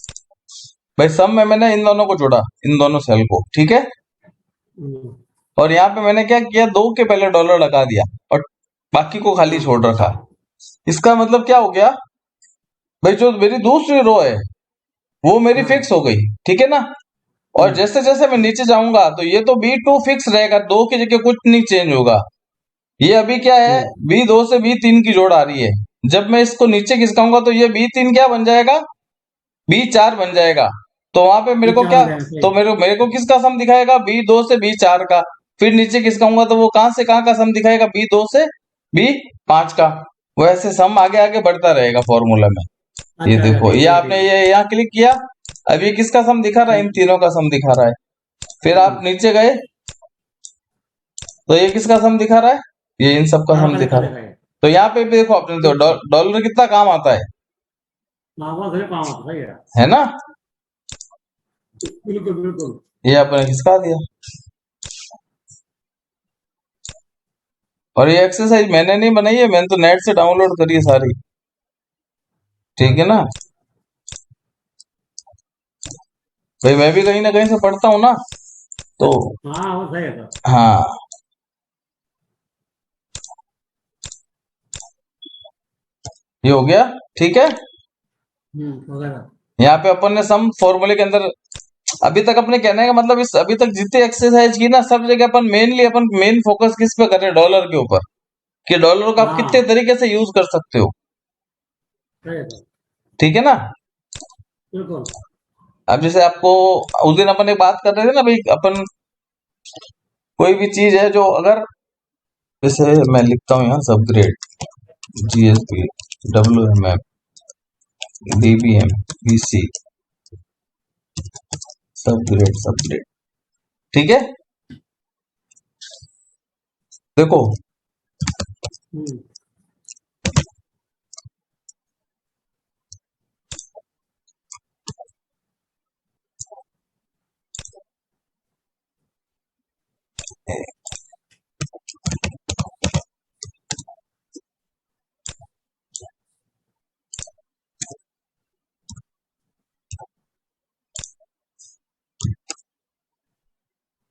भाई, सम में मैंने इन दोनों को जोड़ा, इन दोनों सेल को, ठीक है। हम्म, और यहाँ पे मैंने क्या किया, दो के पहले डॉलर लगा दिया और बाकी को खाली हाँ छोड़ रखा। इसका मतलब क्या हो गया भाई, जो मेरी दूसरी रो है वो मेरी हाँ फिक्स हो गई, ठीक है ना? और जैसे जैसे मैं नीचे जाऊंगा तो ये तो B2 फिक्स रहेगा, 2 की जगह कुछ नहीं चेंज होगा। ये अभी क्या है, B2 से B3 की जोड़ आ रही है। जब मैं इसको नीचे खिसकाऊंगा तो ये B3 क्या बन जाएगा, B4 बन जाएगा। तो वहां पे मेरे को B4 क्या, हो जाएगा, सही। तो मेरे को किसका सम दिखाएगा, B2 से B4 का। फिर नीचे खिसकाऊंगा तो वो कहां से कहां का सम दिखाएगा, B2 से B5 का। वो ऐसे सम आगे आगे बढ़ता रहेगा फॉर्मूला में। ये अच्छा अच्छा, देखो, ठीक ये है, आपने ठीक ये यहाँ क्लिक किया, अब ये किसका सम दिखा रहा है, इन है। तीनों का सम दिखा रहा है। फिर आप नीचे गए तो ये किसका सम दिखा रहा है, ये इन सब का सम दिखा रहा है। तो यहाँ पे भी देखो, अपने देखो डॉलर कितना काम आता है सही है ना। बिल्कुल बिल्कुल। ये आपने खिसका दिया। और ये एक्सरसाइज मैंने नहीं बनाई है, मैंने तो नेट से डाउनलोड करी है सारी, ठीक है ना। भाई मैं भी कहीं ना कहीं से पढ़ता हूँ ना, तो हाँ वो सही है सर। हाँ। ये हो गया, ठीक है। हो गया सर। यहाँ पे अपन ने सम फॉर्मूले के अंदर अभी तक अपने कहने का मतलब, इस अभी तक जितनी एक्सरसाइज की ना, सब जगह अपन अपन मेन फोकस किस पे कर रहे हैं, डॉलर के ऊपर, कि डॉलर को आप कितने हाँ तरीके से यूज कर सकते हो, सही है सर, ठीक है ना। बिल्कुल। अब जैसे आपको उस दिन अपन एक बात कर रहे थे ना भाई, अपन कोई भी चीज है जो अगर, जैसे मैं लिखता हूँ यहाँ subgrade, GSP, WMF, DBM, BC, subgrade, ठीक है। देखो हम्म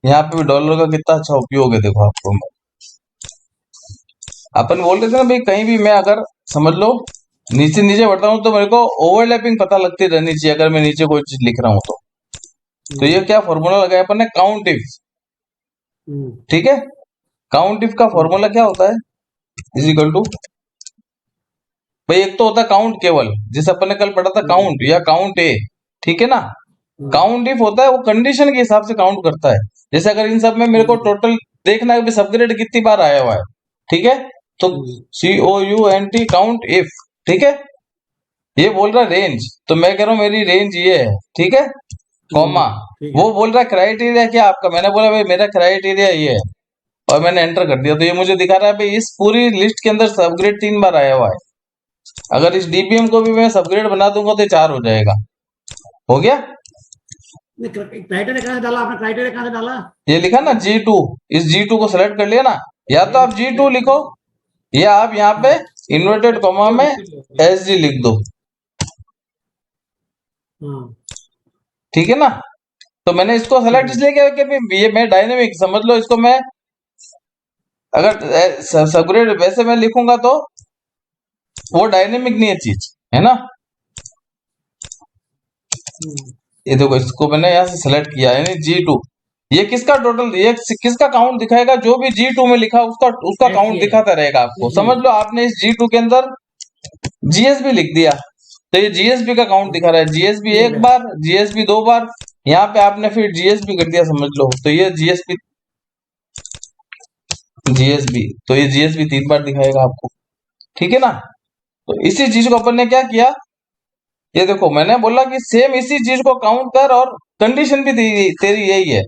यहाँ पे भी डॉलर का कितना अच्छा उपयोग है, देखो आपको अपन बोल रहे थे ना भाई, कहीं भी मैं अगर समझ लो नीचे नीचे बढ़ता हूँ तो मेरे को ओवरलैपिंग पता लगती रहनी चाहिए, अगर मैं नीचे कोई चीज लिख रहा हूँ तो ये क्या फॉर्मूला लगाया अपन ने, काउंट इफ, हम्म ठीक है। काउंट इफ का फॉर्मूला क्या होता है, इज इक्वल टू, भाई एक तो होता है काउंट केवल, जिसे अपन ने कल पढ़ा था, काउंट या काउंट ए, ठीक है ना। काउंट इफ होता है वो कंडीशन के हिसाब से काउंट करता है। जैसे अगर इन सब में मेरे को टोटल देखना है कि सबग्रेड कितनी बार आया हुआ है, ठीक है, तो COUNT काउंट इफ, ठीक है। ये बोल रहा है रेंज, तो मैं कह रहा हूँ मेरी रेंज ये है, ठीक है, कॉमा। ठीक है। वो बोल रहा है क्राइटेरिया क्या आपका, मैंने बोला भाई मेरा क्राइटेरिया ये है, और मैंने एंटर कर दिया, तो ये मुझे दिखा रहा है भाई इस पूरी लिस्ट के अंदर सबग्रेड 3 बार आया हुआ है। अगर इस DBM को भी मैं सबग्रेड बना दूंगा तो 4 हो जाएगा, हो गया। क्राइटेरिया कहाँ से डाला आपने, क्राइटेरिया कहाँ से डाला? ये लिखा ना G2, इस G2 को सेलेक्ट कर लिया ना, या तो आप G2 लिखो, या आप यहाँ पे इन्वर्टेड कॉमा में SG लिख दो, हाँ ठीक है ना। तो मैंने इसको सेलेक्ट इसलिए किया कि भाई ये मैं डायनेमिक, समझ लो इसको, मैं अगर सबग्रेड वैसे मैं लिखूंगा तो वो डायनेमिक नहीं है चीज, है ना। ये देखो, इसको मैंने यहाँ से सेलेक्ट किया, यानी G2, ये किसका टोटल, ये किसका काउंट दिखाएगा, जो भी G2 में लिखा उसका उसका काउंट दिखाता रहेगा आपको। समझ लो आपने इस G2 के अंदर GSB लिख दिया, तो ये GSB का काउंट दिखा रहा है, GSB 1 बार, GSB 2 बार, यहाँ पे आपने फिर GSB कर दिया, समझ लो, तो ये GSB तो ये GSB 3 बार दिखाएगा आपको, ठीक है ना। तो इसी चीज को अपन ने क्या किया, ये देखो मैंने बोला कि सेम इसी चीज को काउंट कर, और कंडीशन भी तेरी यही है।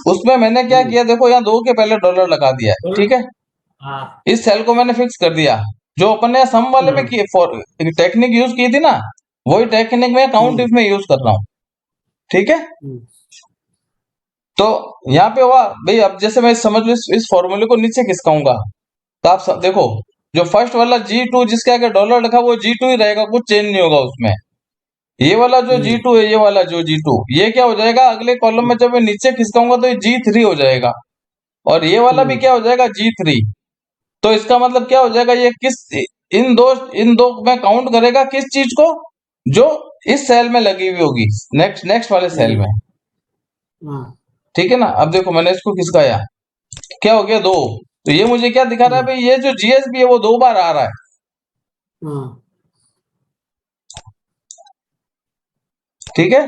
उसमें मैंने क्या किया, देखो यहाँ 2 के पहले डॉलर लगा दिया है, ठीक है। इस सेल को मैंने फिक्स कर दिया, जो अपन ने सम वाले में टेक्निक यूज की थी ना, वही टेक्निक में काउंट इफ में यूज कर रहा हूँ, ठीक है। तो यहाँ पे हुआ भाई, अब जैसे मैं समझ लो इस फॉर्मूले को नीचे खिसकाऊंगा, तो आप देखो जो फर्स्ट वाला G2 जिसके आगे डॉलर लिखा वो G2 ही रहेगा, कुछ चेंज नहीं होगा उसमें। ये वाला जो G2 है, ये वाला जो G2, ये क्या हो जाएगा, अगले कॉलम में जब मैं नीचे खिसकाऊंगा तो ये G3 हो जाएगा, और ये वाला भी क्या हो जाएगा, G3। तो इसका मतलब क्या हो जाएगा, ये किस इन दो में काउंट करेगा, किस चीज को, जो इस सेल में लगी हुई होगी, नेक्स्ट वाले सेल में, हाँ ठीक है ना। अब देखो मैंने इसको खिसकाया, क्या हो गया 2। तो ये मुझे क्या दिखा रहा है भाई, ये जो जीएसबी है वो 2 बार आ रहा है। हाँ ठीक है।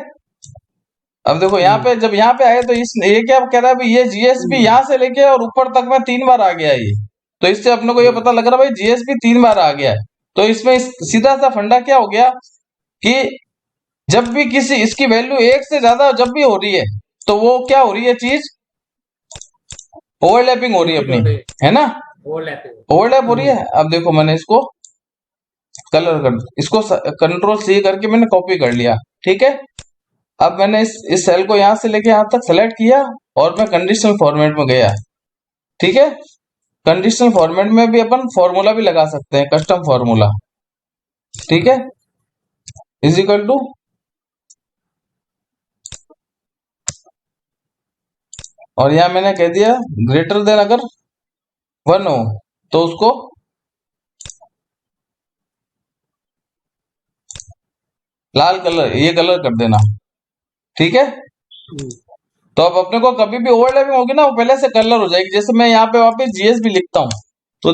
अब देखो यहाँ पे, जब यहाँ पे आए तो इस ये क्या कह रहा है भाई, ये जीएसबी यहाँ से लेके और ऊपर तक में 3 बार आ गया है ये। तो इससे अपने को ये पता लग रहा है भाई जीएसबी 3 बार आ गया है। तो इसमें सीधा सा फंडा क्या हो गया कि जब भी किसी इसकी वैल्यू 1 से ज्यादा जब भी हो रही है तो वो क्या हो रही है चीज, ओवरलैपिंग हो रही है रिपीट हो अपनी, रही है, है ना, ओवरलैपिंग। ओवरलैप हो रही है। अब देखो मैंने इसको कलर कर, इसको कंट्रोल सी करके मैंने कॉपी कर लिया। ठीक है। अब मैंने इस सेल को यहां से लेके यहां तक सेलेक्ट किया और मैं कंडीशनल फॉर्मेट में गया। ठीक है। कंडीशनल फॉर्मेट में भी अपन फॉर्मूला भी लगा सकते हैं, कस्टम फॉर्मूला। ठीक है। इज इक्वल टू, और यहां मैंने कह दिया ग्रेटर देन, अगर 1 हो तो उसको लाल कलर, ये कलर कर देना। ठीक है। तो अब अपने को कभी भी ओवरलैपिंग होगी ना, वो पहले से कलर हो जाएगी। जैसे मैं यहाँ पे वापस जीएसबी लिखता हूँ तो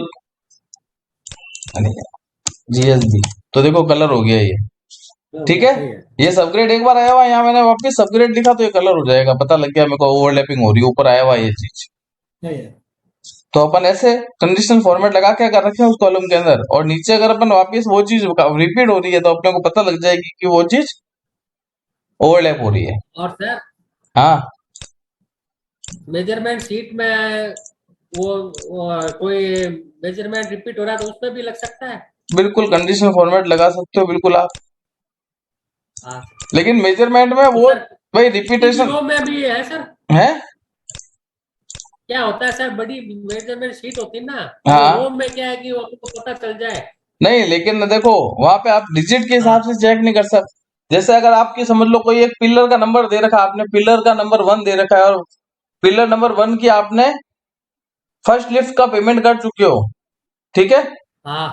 जीएसबी, तो देखो कलर हो गया ये। ठीक है। ये सबग्रेड एक बार आया हुआ है, यहाँ मैंने वापस सबग्रेड लिखा तो ये कलर हो जाएगा, पता लग गया मेरे को ओवरलैपिंग हो रही है, ऊपर आया हुआ है ये चीज। तो अपन ऐसे कंडीशनल फॉर्मेट लगा के अगर रखें उस कॉलम के अंदर, और नीचे अगर अपन वापस वो चीज रिपीट हो रही है तो अपने को पता लग जाएगी कि वो चीज ओवरलैप हो रही है। और सर हाँ, मेजरमेंट शीट में वो कोई मेजरमेंट रिपीट हो रहा है तो उसमें भी लग सकता है। बिल्कुल कंडीशनल फॉर्मेट लगा सकते हो बिल्कुल आप, हाँ लेकिन मेजरमेंट में तो वो सर भाई किसी रिपीटेशन रो में भी है सर। है। क्या होता है सर, बड़ी मेजरमेंट शीट होती है ना, तो हाँ, रो में क्या है कि वो आपको पता चल जाए। नहीं लेकिन देखो वहां पे आप डिजिट के हिसाब हाँ से चेक नहीं कर सकते। जैसे अगर आपकी समझ लो कोई एक पिलर का नंबर दे रखा है, आपने पिलर का नंबर 1 दे रखा है और पिलर नंबर 1 की आपने फर्स्ट लिफ्ट का पेमेंट कर चुके हो। ठीक है। हाँ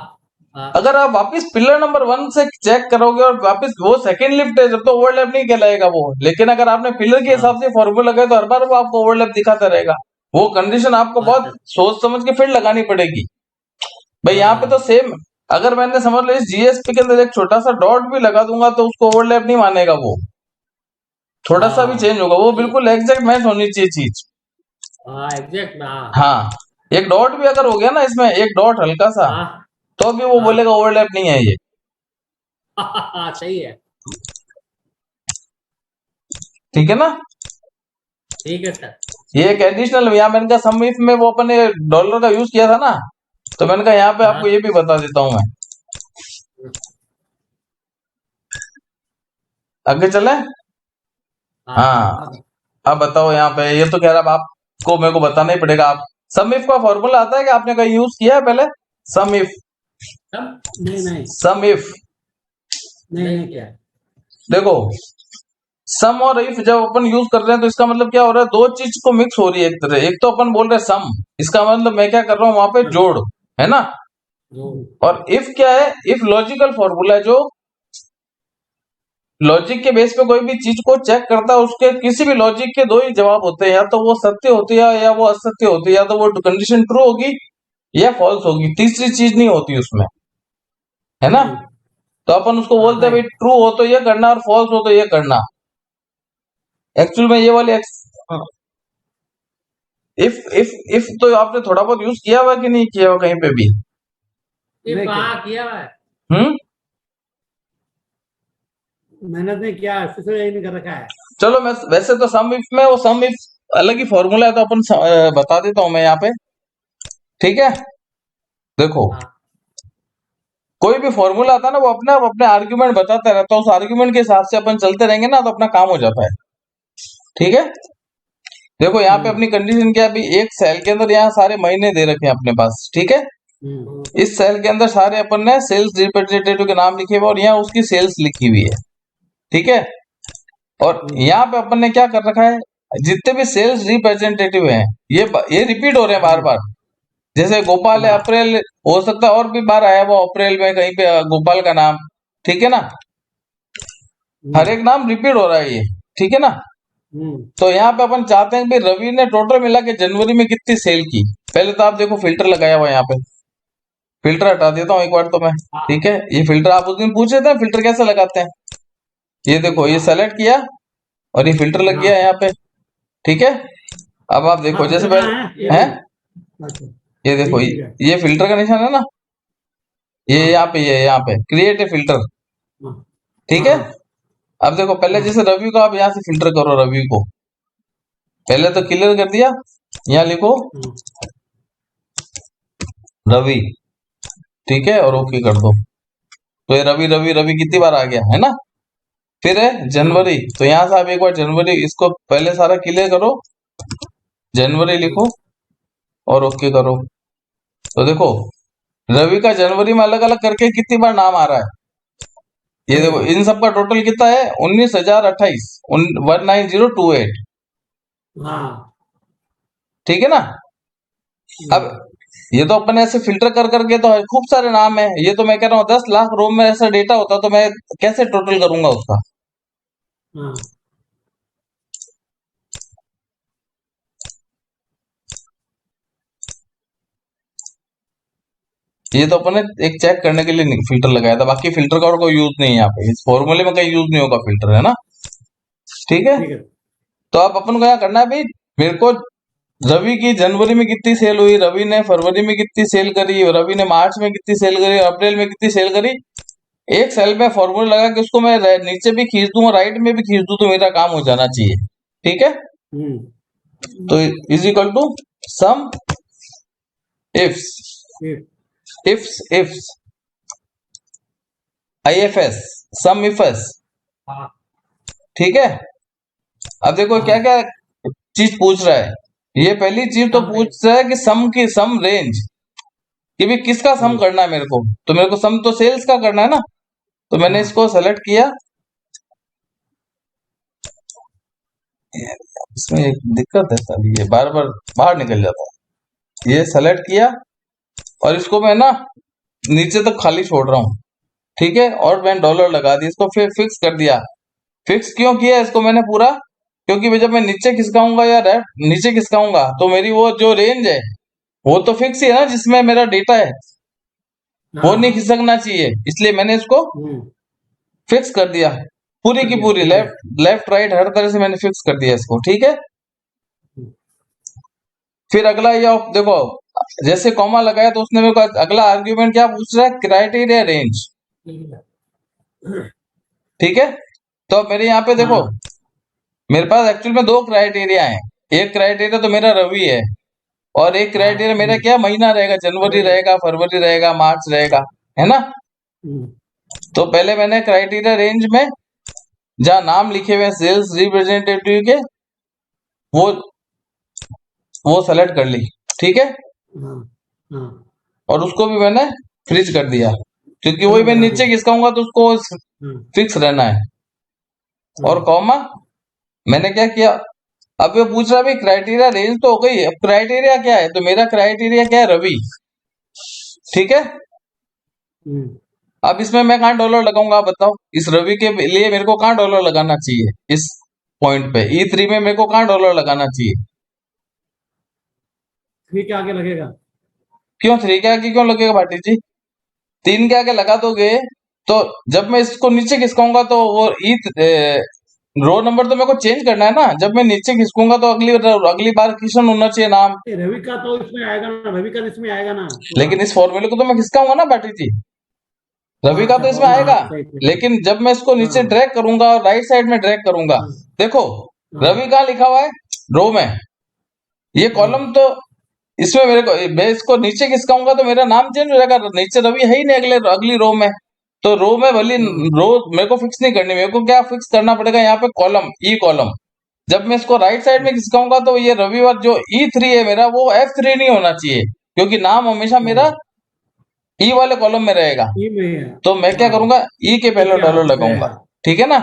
हाँ अगर आप वापस पिलर नंबर 1 से चेक करोगे और वापस वो सेकंड लिफ्ट है, जब तो ओवरलैप नहीं कहलाएगा वो। लेकिन अगर आपने पिलर के हाँ हिसाब से फॉर्मूला लगाया तो हर बार वो आपको ओवरलैप दिखाता रहेगा। वो कंडीशन आपको हाँ बहुत सर सोच समझ के फिर लगानी पड़ेगी भाई। यहाँ पे तो हाँ सेम, अगर मैंने समझ लो इस जीएसपी के अंदर एक छोटा सा डॉट भी लगा दूंगा तो उसको ओवरलैप नहीं मानेगा वो, थोड़ा सा भी हाँ चेंज होगा, वो सही है। बिल्कुल एग्जैक्ट मैच होनी चाहिए चीज। हाँ एग्जैक्ट में हाँ हाँ, एक डॉट भी अगर हो गया ना इसमें, एक डॉट हल्का सा, हाँ तो भी वो बोलेगा हाँ ओवरलैप नहीं है ये। हाँ सही है। ठीक है ना। ठीक है सर। ये एक एडिशनल, यहाँ मैंने कहा सम इफ में वो अपने डॉलर का यूज किया था ना, तो मैंने कहा यहाँ पे आपको ये हाँ भी बता देता हूं मैं। आगे चले। हाँ हाँ, अब बताओ यहाँ पे, ये तो कह रहा अब आपको मेरे को बताना ही पड़ेगा। आप सम इफ का फॉर्मूला आता है कि आपने कहीं यूज किया है पहले, सम इफ, तब नहीं नहीं सम इफ। नहीं क्या देखो सम और इफ जब अपन यूज कर रहे हैं तो इसका मतलब क्या हो रहा है, दो चीज को मिक्स हो रही है एक तरह। एक तो अपन बोल रहे हैं सम, इसका मतलब मैं क्या कर रहा हूं वहां पे जोड़, है ना। जो और इफ क्या है, इफ लॉजिकल फॉर्मूला है जो लॉजिक के बेस पे कोई भी चीज को चेक करता है, उसके किसी भी लॉजिक के दो ही जवाब होते हैं, या तो वो सत्य होती है या वो असत्य होती है, या तो वो कंडीशन ट्रू होगी या फॉल्स होगी, तीसरी चीज नहीं होती उसमें, है ना। तो अपन उसको बोलते हैं भाई ट्रू हो तो ये करना और फॉल्स हो तो ये करना। एक्चुअल में ये वाली इफ तो आपने थोड़ा बहुत यूज किया हुआ कि नहीं किया हुआ कहीं पे भी। इफ हाँ किया हुआ है। हम्म। मेहनत नहीं किया, इसलिए यही नहीं कर रखा है। चलो मैं वैसे तो सम इफ में, वो सम इफ अलग ही फॉर्मूला है तो अपन बता देता हूं मैं यहाँ पे। ठीक है। देखो हाँ कोई भी फॉर्मूला आता है ना, वो अपने आप अपने आर्ग्यूमेंट बताता रहता है, उस आर्ग्यूमेंट के हिसाब से अपन चलते रहेंगे ना तो अपना काम हो जाता है। ठीक है। देखो यहाँ पे अपनी कंडीशन क्या है, अभी एक सेल के अंदर यहाँ सारे महीने दे रखे हैं अपने पास। ठीक है। इस सेल के अंदर सारे अपन ने सेल्स रिप्रेजेंटेटिव के नाम लिखे हुए और यहाँ उसकी सेल्स लिखी हुई है। ठीक है। और यहाँ पे अपन ने क्या कर रखा है, जितने भी सेल्स रिप्रेजेंटेटिव हैं ये रिपीट हो रहे हैं बार बार। जैसे गोपाल है, अप्रैल हो सकता है और भी बार आया वो अप्रैल में कहीं पे गोपाल का नाम। ठीक है ना। हर एक नाम रिपीट हो रहा है ये। ठीक है ना। तो यहाँ पे अपन चाहते हैं कि रवि ने टोटल मिला के जनवरी में कितनी सेल की। पहले तो आप देखो फिल्टर लगाया हुआ है यहाँ पे, फिल्टर हटा देता हूँ एक बार तो मैं, ठीक है। ये फिल्टर आप उस दिन पूछे थे फिल्टर कैसे लगाते हैं, ये देखो ये सेलेक्ट किया और ये फिल्टर लग गया यहाँ पे, ठीक है। अब आप देखो जैसे पहले है, ये देखो ये फिल्टर का निशान है ना, ये यहाँ पे, ये यहाँ पे क्रिएट ए फिल्टर, ठीक है। अब देखो पहले जैसे रवि को आप यहाँ से फिल्टर करो, रवि को पहले तो क्लियर कर दिया, यहाँ लिखो रवि, ठीक है, और ओके कर दो। तो ये रवि रवि रवि कितनी बार आ गया है ना। फिर है जनवरी, तो यहाँ से आप एक बार जनवरी इसको पहले सारा क्लियर करो, जनवरी लिखो और ओके करो। तो देखो रवि का जनवरी में अलग अलग करके कितनी बार नाम आ रहा है, ये देखो इन सब का टोटल कितना है 19,028 19028, ठीक है ना। अब ये तो अपने ऐसे फिल्टर कर करके तो खूब सारे नाम है, ये तो मैं कह रहा हूँ 10 लाख रो में ऐसा डेटा होता तो मैं कैसे टोटल करूंगा उसका। ये तो अपने एक चेक करने के लिए फिल्टर लगाया था, बाकी फिल्टर का और कोई यूज नहीं है यहाँ पे, इस फॉर्मूले में कहीं यूज नहीं होगा फिल्टर, है ना, ठीक है। तो अब अपन को क्या करना है भाई, मेरे को रवि की जनवरी में कितनी सेल हुई, रवि ने फरवरी में कितनी सेल करी, रवि ने मार्च में कितनी सेल करी, अप्रैल में कितनी सेल करी, एक सेल में फॉर्मूला लगा के उसको मैं नीचे भी खींच दूं और राइट में भी खींच दूं तो मेरा काम हो जाना चाहिए, ठीक है। तो is equal to SUMIFS IFS SUMIFS, ठीक है। अब देखो क्या क्या चीज पूछ रहा है, ये पहली चीज तो पूछ रहा है कि सम की सम रेंज, कि भी किसका सम करना है मेरे को, तो मेरे को सम तो सेल्स का करना है ना। तो मैंने इसको सेलेक्ट किया, इसमें एक दिक्कत है साली, ये बार बार बाहर निकल जाता है। ये सेलेक्ट किया और इसको मैं ना नीचे तक खाली छोड़ रहा हूँ, ठीक है, और मैंने डॉलर लगा दिया, इसको फिर फिक्स कर दिया। फिक्स क्यों किया इसको मैंने पूरा, क्योंकि जब मैं नीचे खिसकाऊंगा या नीचे खिसकाऊंगा तो मेरी वो जो रेंज है वो तो फिक्स ही है ना, जिसमें मेरा डेटा है वो नहीं खिसकना चाहिए, इसलिए मैंने इसको फिक्स कर दिया पूरी की पूरी, लेफ्ट लेफ्ट राइट हर तरह से मैंने फिक्स कर दिया इसको, ठीक है। फिर अगला ये देखो जैसे कॉमा लगाया तो उसने मेरे को अगला आर्ग्यूमेंट क्या पूछ रहा है, क्राइटेरिया रेंज, ठीक है। तो मेरे यहाँ पे देखो मेरे पास एक्चुअल में दो क्राइटेरिया हैं, एक क्राइटेरिया तो मेरा रवि है और एक क्राइटेरिया मेरा क्या महीना रहेगा, जनवरी रहेगा, फरवरी रहेगा, मार्च रहेगा, है ना। तो पहले मैंने क्राइटेरिया रेंज में जहां नाम लिखे हुए सेल्स रिप्रेजेंटेटिव के वो सेलेक्ट कर ली, ठीक है। और उसको भी मैंने फ्रीज कर दिया, क्योंकि वही मैं नीचे खिसकाऊंगा तो उसको फिक्स रहना है। और कॉमा मैंने क्या किया, अब ये पूछ रहा है क्राइटेरिया रेंज तो हो गई, अब क्राइटेरिया क्या है, तो मेरा क्राइटेरिया क्या है, रवि, ठीक है। अब इसमें मैं कहाँ डॉलर लगाऊंगा, आप बताओ, इस रवि के लिए मेरे को कहाँ डॉलर लगाना चाहिए, इस पॉइंट पे E3 में मेरे को कहाँ डॉलर लगाना चाहिए, 3 के आगे लगेगा। क्यों 3 के आगे क्यों लगेगा भाटी जी, 3 के आगे लगा दोगे तो जब मैं इसको नीचे खिसकाऊंगा तो वो रो नंबर तो मेरे को चेंज करना है ना, जब मैं नीचे खिसकूंगा तो अगली बार किशन होना चाहिए नाम, रवि का तो इसमें आएगा ना, रवि का इसमें आएगा ना, लेकिन इस फॉर्मूले को तो मैं खिसकाऊंगा ना भाटी जी, रवि का तो इसमें आएगा, लेकिन जब मैं इसको नीचे ड्रैग करूंगा और राइट साइड में ड्रैग करूंगा, देखो रवि कहाँ लिखा हुआ है, रो में, ये कॉलम तो इसमें मेरे को, मैं इसको नीचे खिसकाऊंगा तो मेरा नाम चेंज हो जाएगा, नीचे रवि है ही नहीं अगली रो में, तो रो में भली रो मेरे को फिक्स नहीं करनी, मेरे को क्या फिक्स करना पड़ेगा यहाँ पे कॉलम, ई कॉलम। जब मैं इसको राइट साइड में खिसकाऊंगा तो ये रविवार जो E3 है मेरा वो F3 नहीं होना चाहिए, क्योंकि नाम हमेशा मेरा ई वाले कॉलम में रहेगा। तो मैं क्या करूंगा, ई के पहले डॉलर लगाऊंगा, ठीक है ना।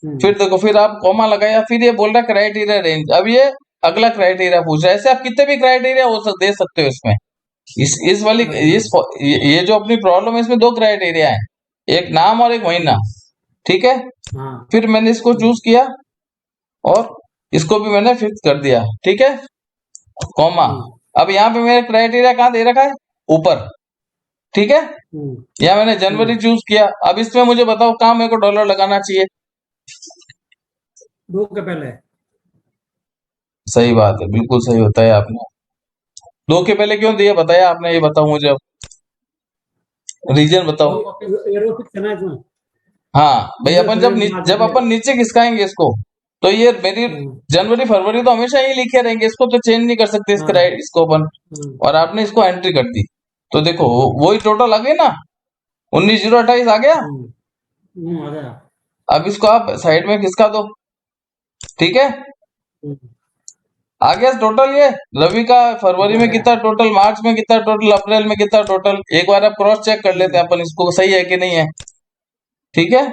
फिर देखो फिर आप कॉमा लगाया, फिर ये बोल रहा है क्राइटेरिया रेंज, अब ये अगला क्राइटेरिया पूछ रहा है, ऐसे आप कितने भी क्राइटेरिया दे सकते हो इसमें, इस वाली ये जो अपनी प्रॉब्लम है इसमें 2 क्राइटेरिया है, एक नाम और एक महीना, ठीक है। फिर मैंने इसको चूज किया और इसको भी मैंने फिक्स कर दिया, ठीक है, कॉमा। अब यहाँ पे मेरा क्राइटेरिया कहाँ दे रखा है, ऊपर, ठीक है। यहाँ मैंने जनवरी चूज किया। अब इसमें मुझे बताओ कहाँ मेरे को डॉलर लगाना चाहिए। 2 के पहले। सही बात है, बिल्कुल सही होता है आपने। 2 के पहले क्यों दिया बताया आपने, ये बताओ मुझे अब, रीजन बताओ। एरो फिक्स है ना इसमें। हाँ भाई, अपन जब मार्च जब अपन नीचे खिसकाएंगे इसको, तो ये मेरी जनवरी फरवरी तो हमेशा ही लिखे रहेंगे, इसको तो चेंज नहीं कर सकते इसको अपन। और आपने इसको एंट्री कर दी, तो देखो वही टोटल आ गई ना, 19,028 आ गया। आ गया। अब इसको आप साइड में खिसका दो, ठीक है, आ गया टोटल। ये रवि का फरवरी में कितना टोटल, मार्च में कितना टोटल, अप्रैल में कितना टोटल, एक बार आप क्रॉस चेक कर लेते हैं अपन इसको, सही है कि नहीं है, ठीक है।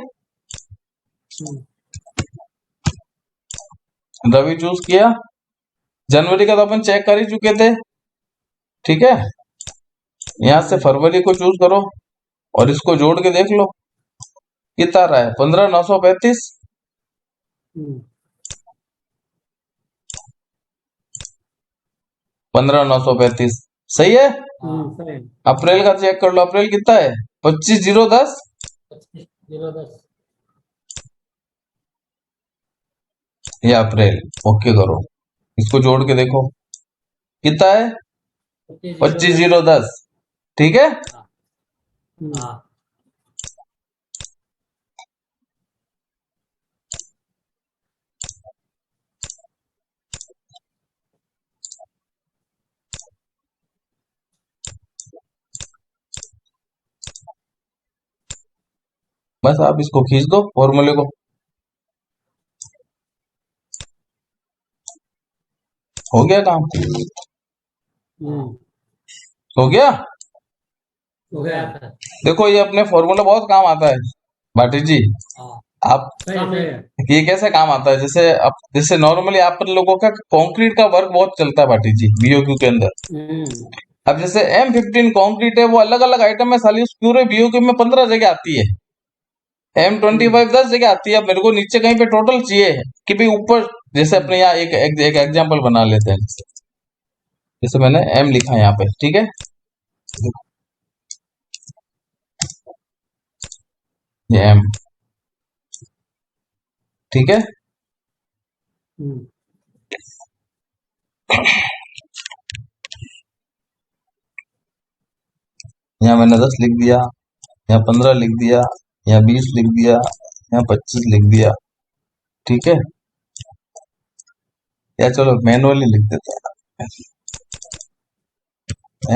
रवि चूज किया, जनवरी का तो अपन चेक कर ही चुके थे, ठीक है। यहां से फरवरी को चूज करो और इसको जोड़ के देख लो कितना रहा है, 15,935। 15,935 सही है। अप्रैल का चेक कर लो, अप्रैल कितना है, 25,010। 25,010 ये अप्रैल, ओके करो, इसको जोड़ के देखो कितना है, 25,010, ठीक है। हाँ। बस आप इसको खींच दो फॉर्मूले को, हो गया काम, हो गया। हो गया था। देखो ये अपने फॉर्मूला बहुत काम आता है भाटी जी। आप ये कैसे काम आता है, जैसे नॉर्मली आप लोगों का कंक्रीट का वर्क बहुत चलता है भाटी जी बीओक्यू के अंदर। अब जैसे M15 कंक्रीट है, वो अलग अलग आइटम में साली उस पूरे बीओक्यू में 15 जगह आती है, M25 10 जगह आती है। अब मेरे को नीचे कहीं पे टोटल चाहिए कि भाई ऊपर, जैसे अपने यहाँ एक एग्जाम्पल बना लेते हैं, जैसे मैंने M लिखा है यहाँ पे, ठीक है, ये M, ठीक है। यहाँ मैंने 10 लिख दिया, यहाँ 15 लिख दिया, यहाँ 20 लिख दिया, यहाँ 25 लिख दिया, ठीक है। या चलो मैनुअली लिख देते हैं,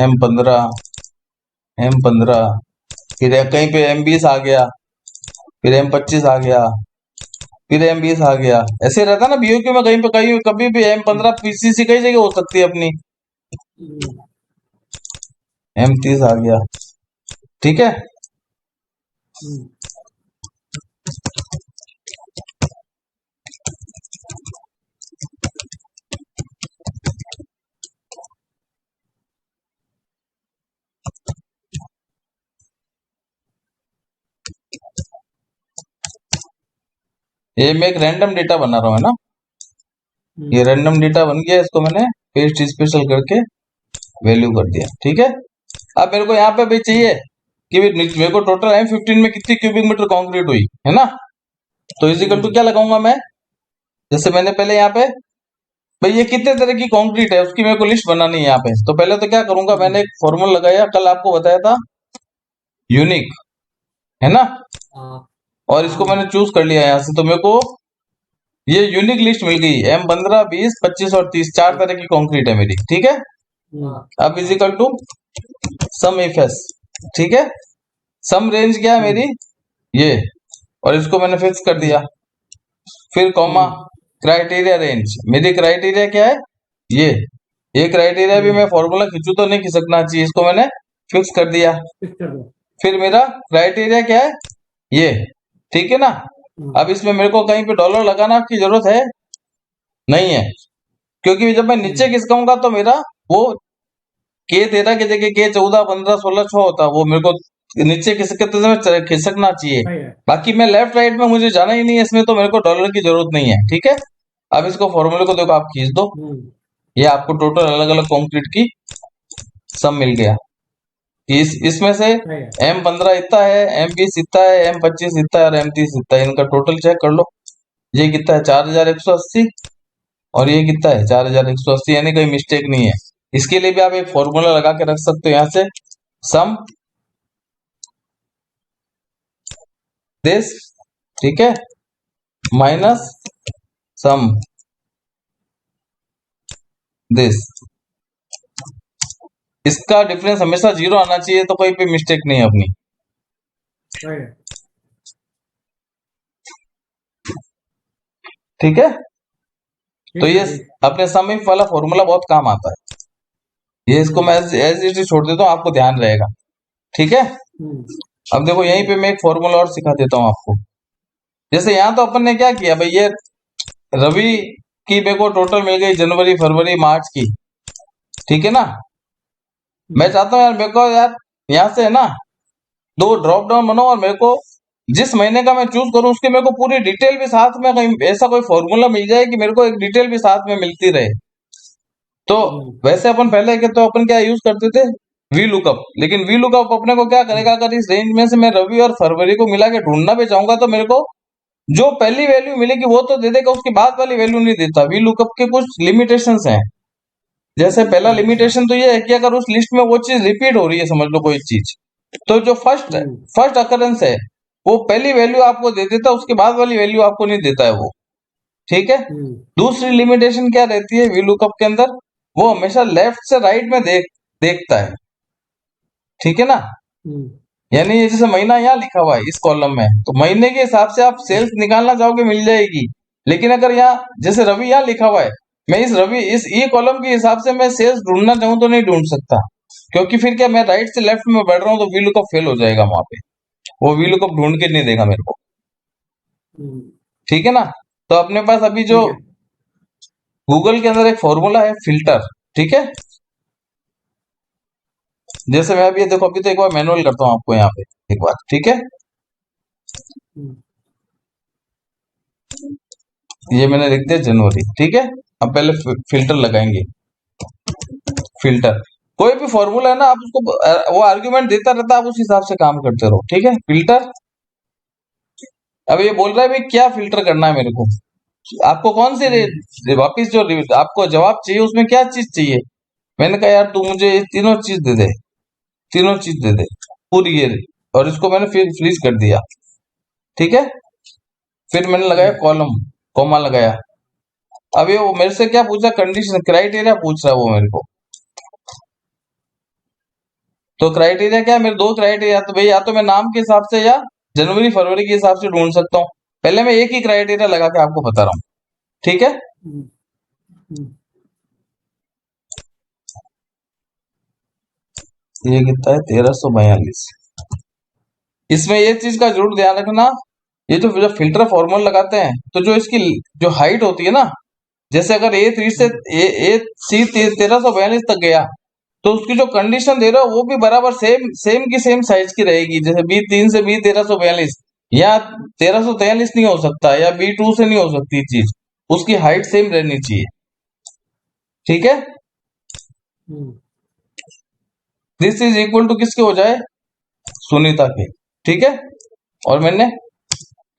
M15, फिर कहीं पे M20 आ गया, फिर M25 आ गया, फिर M20 आ गया, ऐसे रहता ना बीओक्यू में, कहीं पे कहीं कभी भी M15 पीसीसी कई जगह हो सकती है अपनी। M30 आ गया, ठीक है। ये मैं एक रैंडम डेटा बना रहा हूँ, है ना, ये रैंडम डेटा बन गया, इसको मैंने पेस्ट स्पेशल करके वैल्यू कर दिया, ठीक है। अब मेरे को यहाँ पे भी चाहिए कि मेरे को टोटल M15 में कितनी क्यूबिक मीटर कंक्रीट हुई, है ना, तो इजिकल टू क्या लगाऊंगा मैं, जैसे मैंने पहले यहाँ पे भाई ये कितने तरह की कंक्रीट है उसकी मेरे को लिस्ट बनानी है यहाँ पे। तो पहले तो क्या करूंगा, मैंने एक फॉर्मूला लगाया, कल आपको बताया था, यूनिक, है ना, और इसको मैंने चूज कर लिया यहाँ से, तो मेरे को ये यूनिक लिस्ट मिल गई, M15, 20, 25 और 30, 4 तरह की कंक्रीट है मेरी, ठीक है। अब इजिकल टू सम एफएस, ठीक है, सम रेंज क्या है मेरी ये, और इसको मैंने फिक्स कर दिया, फिर कॉमा, क्राइटेरिया रेंज, मेरी क्राइटेरिया क्या है ये क्राइटेरिया भी मैं फॉर्मूला खींचू तो नहीं खिसकना चाहिए, इसको मैंने फिक्स कर दिया। फिर मेरा क्राइटेरिया क्या है ये, ठीक है ना। अब इसमें मेरे को कहीं पे डॉलर लगाना की जरूरत है नहीं है, क्योंकि जब मैं नीचे खिसकाऊंगा तो मेरा वो K13 की जगह K14, 15, 16, 6 होता, वो मेरे को नीचे खिसकते समय खिसकना चाहिए। बाकी मैं लेफ्ट राइट में मुझे जाना ही नहीं है इसमें, तो मेरे को डॉलर की जरूरत नहीं है, ठीक है। अब इसको फॉर्मूले को देखो, आप खींच दो, ये आपको टोटल अलग अलग कंक्रीट की सम मिल गया कि इसमें से सही है। M15 इतना है, M20 इतना है, M25 इतना है और M30 इतना है। इनका टोटल चेक कर लो, ये कितना है 4180 और ये कितना है 4180, यानी कोई मिस्टेक नहीं है। इसके लिए भी आप एक फॉर्मूला लगा के रख सकते हो, यहाँ से सम दिस, ठीक है, माइनस सम दिस। इसका डिफरेंस हमेशा 0 आना चाहिए, तो कोई भी मिस्टेक नहीं है अपनी। सही है। ठीक है, तो ठीक ये है जी। अपने सम इफ वाला फॉर्मूला बहुत काम आता है। ये इसको मैं एज इट इज छोड़ देता हूँ, आपको ध्यान रहेगा। ठीक है, अब देखो यहीं पे मैं एक फॉर्मूला और सिखा देता हूँ आपको। जैसे यहाँ तो अपन ने क्या किया भाई, ये रवि की मेरे को टोटल मिल गई जनवरी फरवरी मार्च की, ठीक है ना। मैं चाहता हूँ यार मेरे को यार यहाँ से है ना 2 ड्रॉप डाउन बनाओ और मेरे को जिस महीने का मैं चूज करूँ उसकी मेरे को पूरी डिटेल भी साथ में, कहीं ऐसा कोई फॉर्मूला मिल जाए कि मेरे को एक डिटेल भी साथ में मिलती रहे। तो वैसे अपन पहले के तो अपन क्या यूज करते थे, वी लुकअप। लेकिन वी लुकअप अपने को क्या करेगा, अगर इस रेंज में से मैं रवि और फरवरी को मिला के ढूंढना भी चाहूंगा तो मेरे को जो पहली वैल्यू मिलेगी वो तो दे देगा, उसके बाद वाली वैल्यू नहीं देता। वी लुकअप के कुछ लिमिटेशंस हैं। जैसे पहला लिमिटेशन तो ये है कि अगर उस लिस्ट में वो चीज रिपीट हो रही है, समझ लो कोई चीज, तो जो फर्स्ट अकरेंस है वो पहली वैल्यू आपको दे देता है, उसके बाद वाली वैल्यू आपको नहीं देता है वो। ठीक है, दूसरी लिमिटेशन क्या रहती है वी लुकअप के अंदर, वो हमेशा लेफ्ट से राइट में देखता है। ठीक है ना, यानी ये जैसे महीना यहाँ लिखा हुआ है इस कॉलम में, तो महीने के हिसाब से आप सेल्स निकालना चाहोगे मिल जाएगी। लेकिन अगर यहाँ जैसे रवि यहाँ लिखा हुआ है, मैं इस ई कॉलम के हिसाब से मैं सेल्स ढूंढना चाहूँ तो नहीं ढूंढ सकता, क्योंकि फिर क्या मैं राइट से लेफ्ट में बढ़ रहा हूँ तो वी लुकअप फेल हो जाएगा वहां पे, वो वी लुकअप ढूंढ के नहीं देगा मेरे को। ठीक है ना, तो अपने पास अभी जो गूगल के अंदर एक फॉर्मूला है फिल्टर, ठीक है। जैसे मैं अभी ये देखो, अभी तो एक बार मैनुअल करता हूँ आपको यहाँ पे एक बार, ठीक है। ये मैंने लिख दिया जनवरी, ठीक है। अब पहले फिल्टर लगाएंगे। फिल्टर कोई भी फॉर्मूला है ना, आप उसको वो आर्ग्यूमेंट देता रहता है, आप उस हिसाब से काम करते रहो, ठीक है। फिल्टर, अब ये बोल रहा है भाई क्या फिल्टर करना है मेरे को, आपको कौन सी वापिस जो आपको जवाब चाहिए उसमें क्या चीज चाहिए। मैंने कहा यार तू मुझे ये तीनों चीज दे दे, तीनों चीज दे दे पूरी ये, और इसको मैंने फिर फ्रीज कर दिया, ठीक है। फिर मैंने लगाया कॉलम, कॉमा लगाया। अब ये वो मेरे से क्या पूछा, कंडीशन क्राइटेरिया पूछ रहा है वो मेरे को। तो क्राइटेरिया क्या है, मेरे 2 क्राइटेरिया, तो भाई या तो मैं नाम के हिसाब से या जनवरी फरवरी के हिसाब से ढूंढ सकता हूँ। पहले मैं एक ही क्राइटेरिया लगा के आपको बता रहा हूँ, ठीक है। ये कितना है 1342। इसमें ये चीज का जरूर ध्यान रखना, ये जो फिल्टर फॉर्मूला लगाते हैं तो जो इसकी जो हाइट होती है ना, जैसे अगर A3 से C 1342 तक गया तो उसकी जो कंडीशन दे रहा हो वो भी बराबर सेम की सेम साइज की रहेगी। जैसे B3 से B 1342 या 1343 नहीं हो सकता, या B2 से नहीं हो सकती चीज, उसकी हाइट सेम रहनी चाहिए, ठीक है। दिस इज इक्वल टू किसके हो जाए, सुनीता के, ठीक है। और मैंने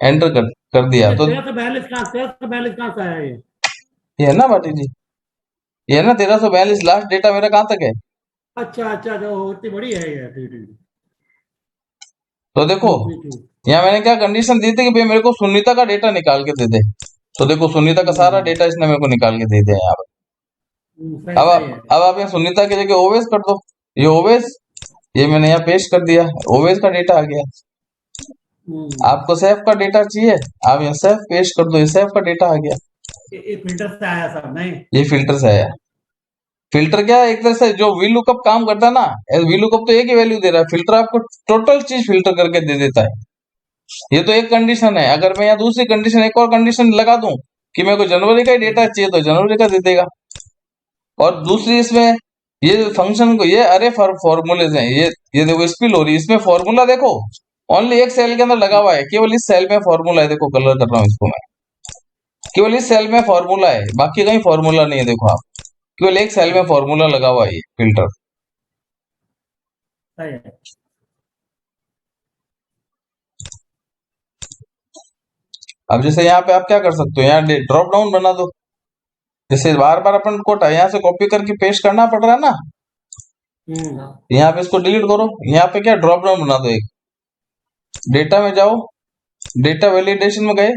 एंटर कर दिया तो 1342 कहाँ से आया ये है ना बाटी जी, ये है ना 1342 लास्ट डेटा मेरा कहाँ तक है। अच्छा अच्छा, जो इतनी बड़ी है ये, ठीक। तो देखो यहाँ मैंने क्या कंडीशन दी थी कि भाई मेरे को सुनीता का डेटा निकाल के दे दे, तो देखो सुनीता का सारा डेटा इसने मेरे को निकाल के दे दिया यहाँ पे। अब आप यहाँ सुनीता की जगह ओवेस कर दो, ये ओवेस, ये मैंने यहाँ पेस्ट कर दिया, ओवेस का डेटा आ गया। आपको सेफ का डेटा चाहिए, आप यहाँ सेफ पेस्ट कर दो, ये सेफ का डेटा आ गया। ये फिल्टर से आया सब, नहीं ये फिल्टर से आया। फिल्टर क्या है, एक तरह से जो वी लुकअप काम करता है ना, वी लुकअप तो एक ही वैल्यू दे रहा है, फिल्टर आपको टोटल चीज फिल्टर करके दे देता है। ये तो एक कंडीशन है। अगर मैं यहाँ दूसरी कंडीशन, एक और कंडीशन लगा दूं कि मेरे को जनवरी का ही डेटा चाहिए तो जनवरी का दे देगा। और दूसरी इसमें ये फंक्शन को, ये अरे फॉर्मूले हैं, ये देखो स्पिल हो रही है, इसमें फॉर्मूला देखो ओनली एक सेल के अंदर लगा हुआ है, केवल इस सेल में फॉर्मूला है। देखो कलर कर रहा हूँ इसको मैं, केवल इस सेल में फॉर्मूला है, बाकी कहीं फॉर्मूला नहीं है। देखो आप, केवल एक सेल में फॉर्मूला लगा हुआ है ये फिल्टर। सही है। अब जैसे यहाँ पे आप क्या कर सकते हो, यहाँ ड्रॉप डाउन बना दो। जैसे बार बार अपन को यहाँ से कॉपी करके पेस्ट करना पड़ रहा है ना, हाँ, यहाँ पे इसको डिलीट करो। यहाँ पे क्या ड्रॉप डाउन बना दो एक, डेटा में जाओ, डेटा वैलिडेशन में गए,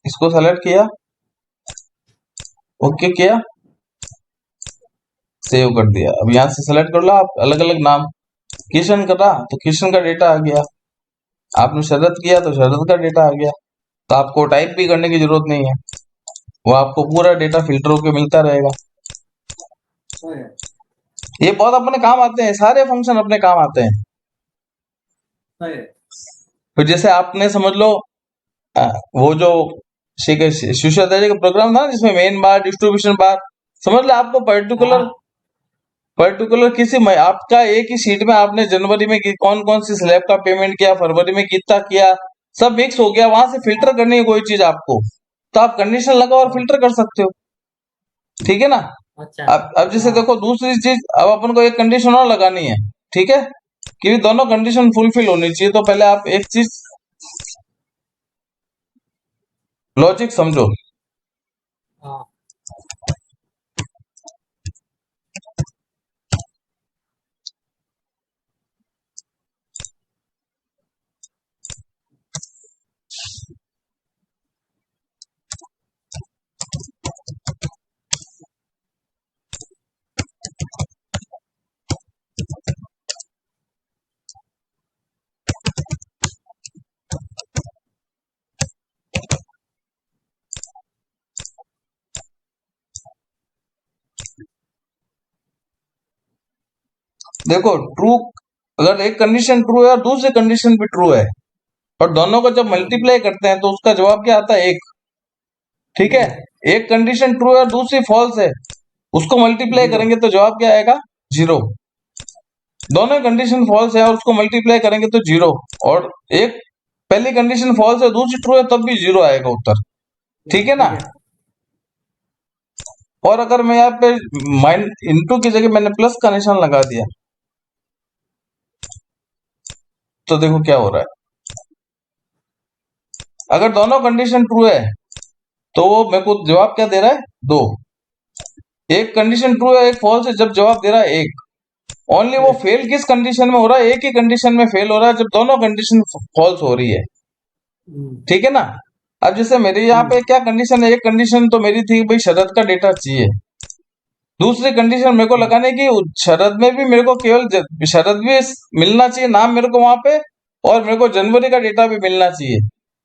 इसको सेलेक्ट किया, ओके किया, सेव कर दिया। अब यहाँ से सेलेक्ट कर लो आप अलग अलग नाम। किशन करा तो किशन का डेटा आ गया, आपने शरद किया तो शरद का डेटा आ गया। तो आपको टाइप भी करने की जरूरत नहीं है, वो आपको पूरा डेटा फिल्टर होके मिलता रहेगा। सही है। ये बहुत अपने काम आते हैं, सारे फंक्शन अपने काम आते हैं। सही है। फिर जैसे आपने समझ लो वो जो शिक्षाचार्य का प्रोग्राम था ना, जिसमें मेन बार डिस्ट्रीब्यूशन बार, समझ लो आपको पर्टिकुलर हाँ, किसी आपका एक ही शीट में आपने जनवरी में कौन कौन सी स्लैब का पेमेंट किया, फरवरी में कितना किया, सब मिक्स हो गया, वहां से फिल्टर करनी है कोई चीज आपको, तो आप कंडीशन लगाओ और फिल्टर कर सकते हो। ठीक है ना। अच्छा। अब जैसे हाँ, देखो दूसरी चीज, अब अपन को एक कंडीशन और लगानी है। ठीक है, कि दोनों कंडीशन फुलफिल होनी चाहिए। तो पहले आप एक चीज लॉजिक समझो। हाँ, देखो ट्रू, अगर एक कंडीशन ट्रू है और दूसरी कंडीशन भी ट्रू है, और दोनों को जब मल्टीप्लाई करते हैं तो उसका जवाब क्या आता है, एक। ठीक है, एक कंडीशन ट्रू है और दूसरी फॉल्स है, उसको मल्टीप्लाई जीरो। करेंगे तो जवाब क्या आएगा, जीरो। दोनों कंडीशन फॉल्स है और उसको मल्टीप्लाई करेंगे तो जीरो, और एक पहली कंडीशन फॉल्स है दूसरी ट्रू है तब भी जीरो आएगा उत्तर। ठीक है ना। ठीक है। और अगर मैं यहाँ पे माइन इनटू की जगह मैंने प्लस का निशान लगा दिया, तो देखो क्या हो रहा है। अगर दोनों कंडीशन ट्रू है तो वो मेरे को जवाब क्या दे रहा है, दो। एक कंडीशन ट्रू है एक फॉल्स है, जब जवाब दे रहा है एक। ओनली वो फेल किस कंडीशन में हो रहा है, एक ही कंडीशन में फेल हो रहा है, जब दोनों कंडीशन फॉल्स हो रही है। ठीक है ना। अब जैसे मेरे यहाँ पे क्या कंडीशन है, एक कंडीशन तो मेरी थी भाई शरद का डेटा चाहिए, दूसरी कंडीशन मेरे को लगाने की शरद में भी मेरे को केवल शरद भी मिलना चाहिए नाम मेरे को वहां पे, और मेरे को जनवरी का डेटा भी मिलना चाहिए,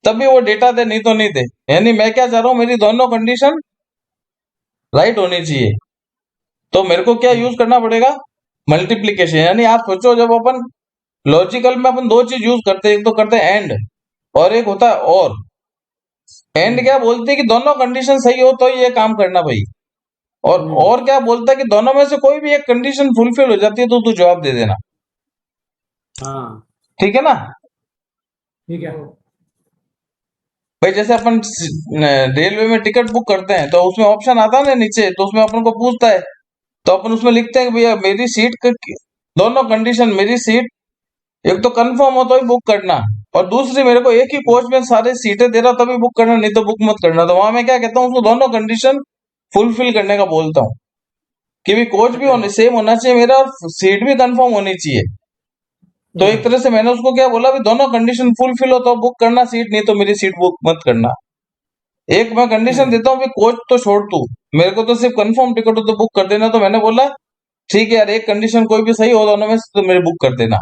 तभी वो डेटा दे, नहीं तो नहीं दे। यानी मैं क्या चाह रहा हूँ, मेरी दोनों कंडीशन राइट होनी चाहिए। तो मेरे को क्या यूज करना पड़ेगा, मल्टीप्लीकेशन। यानी आप सोचो, जब अपन लॉजिकल में अपन दो चीज यूज करते हैं, एक तो करते हैं एंड, और एक होता है और। एंड क्या बोलते हैं कि दोनों कंडीशन सही हो तो ये काम करना भाई, और क्या बोलता है कि दोनों में से कोई भी एक कंडीशन फुलफिल हो जाती है तो तू जवाब दे देना। हाँ ठीक है ना। ठीक है। भाई जैसे अपन रेलवे में टिकट बुक करते हैं तो उसमें ऑप्शन आता है ना नीचे, तो उसमें अपन को पूछता है, तो अपन उसमें लिखते हैं कि भैया मेरी सीट दोनों कंडीशन, मेरी सीट एक तो कंफर्म हो तो ही बुक करना, और दूसरी मेरे को एक ही कोच में सारे सीटें दे रहा तभी बुक करना, नहीं तो बुक मत करना। तो वहां मैं क्या कहता हूँ, उसको दोनों कंडीशन फुलफिल करने का बोलता हूँ, कि भी कोच भी होने सेम होना चाहिए मेरा, और सीट भी कंफर्म होनी चाहिए। तो एक तरह से मैंने उसको क्या बोला, भी दोनों कंडीशन फुलफिल हो तो बुक करना सीट, नहीं तो मेरी सीट बुक मत करना। एक मैं कंडीशन देता हूँ भी कोच तो छोड़ तू, मेरे को तो सिर्फ कंफर्म टिकट हो तो बुक कर देना। तो मैंने बोला ठीक है यार, एक कंडीशन कोई भी सही हो दोनों में से तो मेरे बुक कर देना।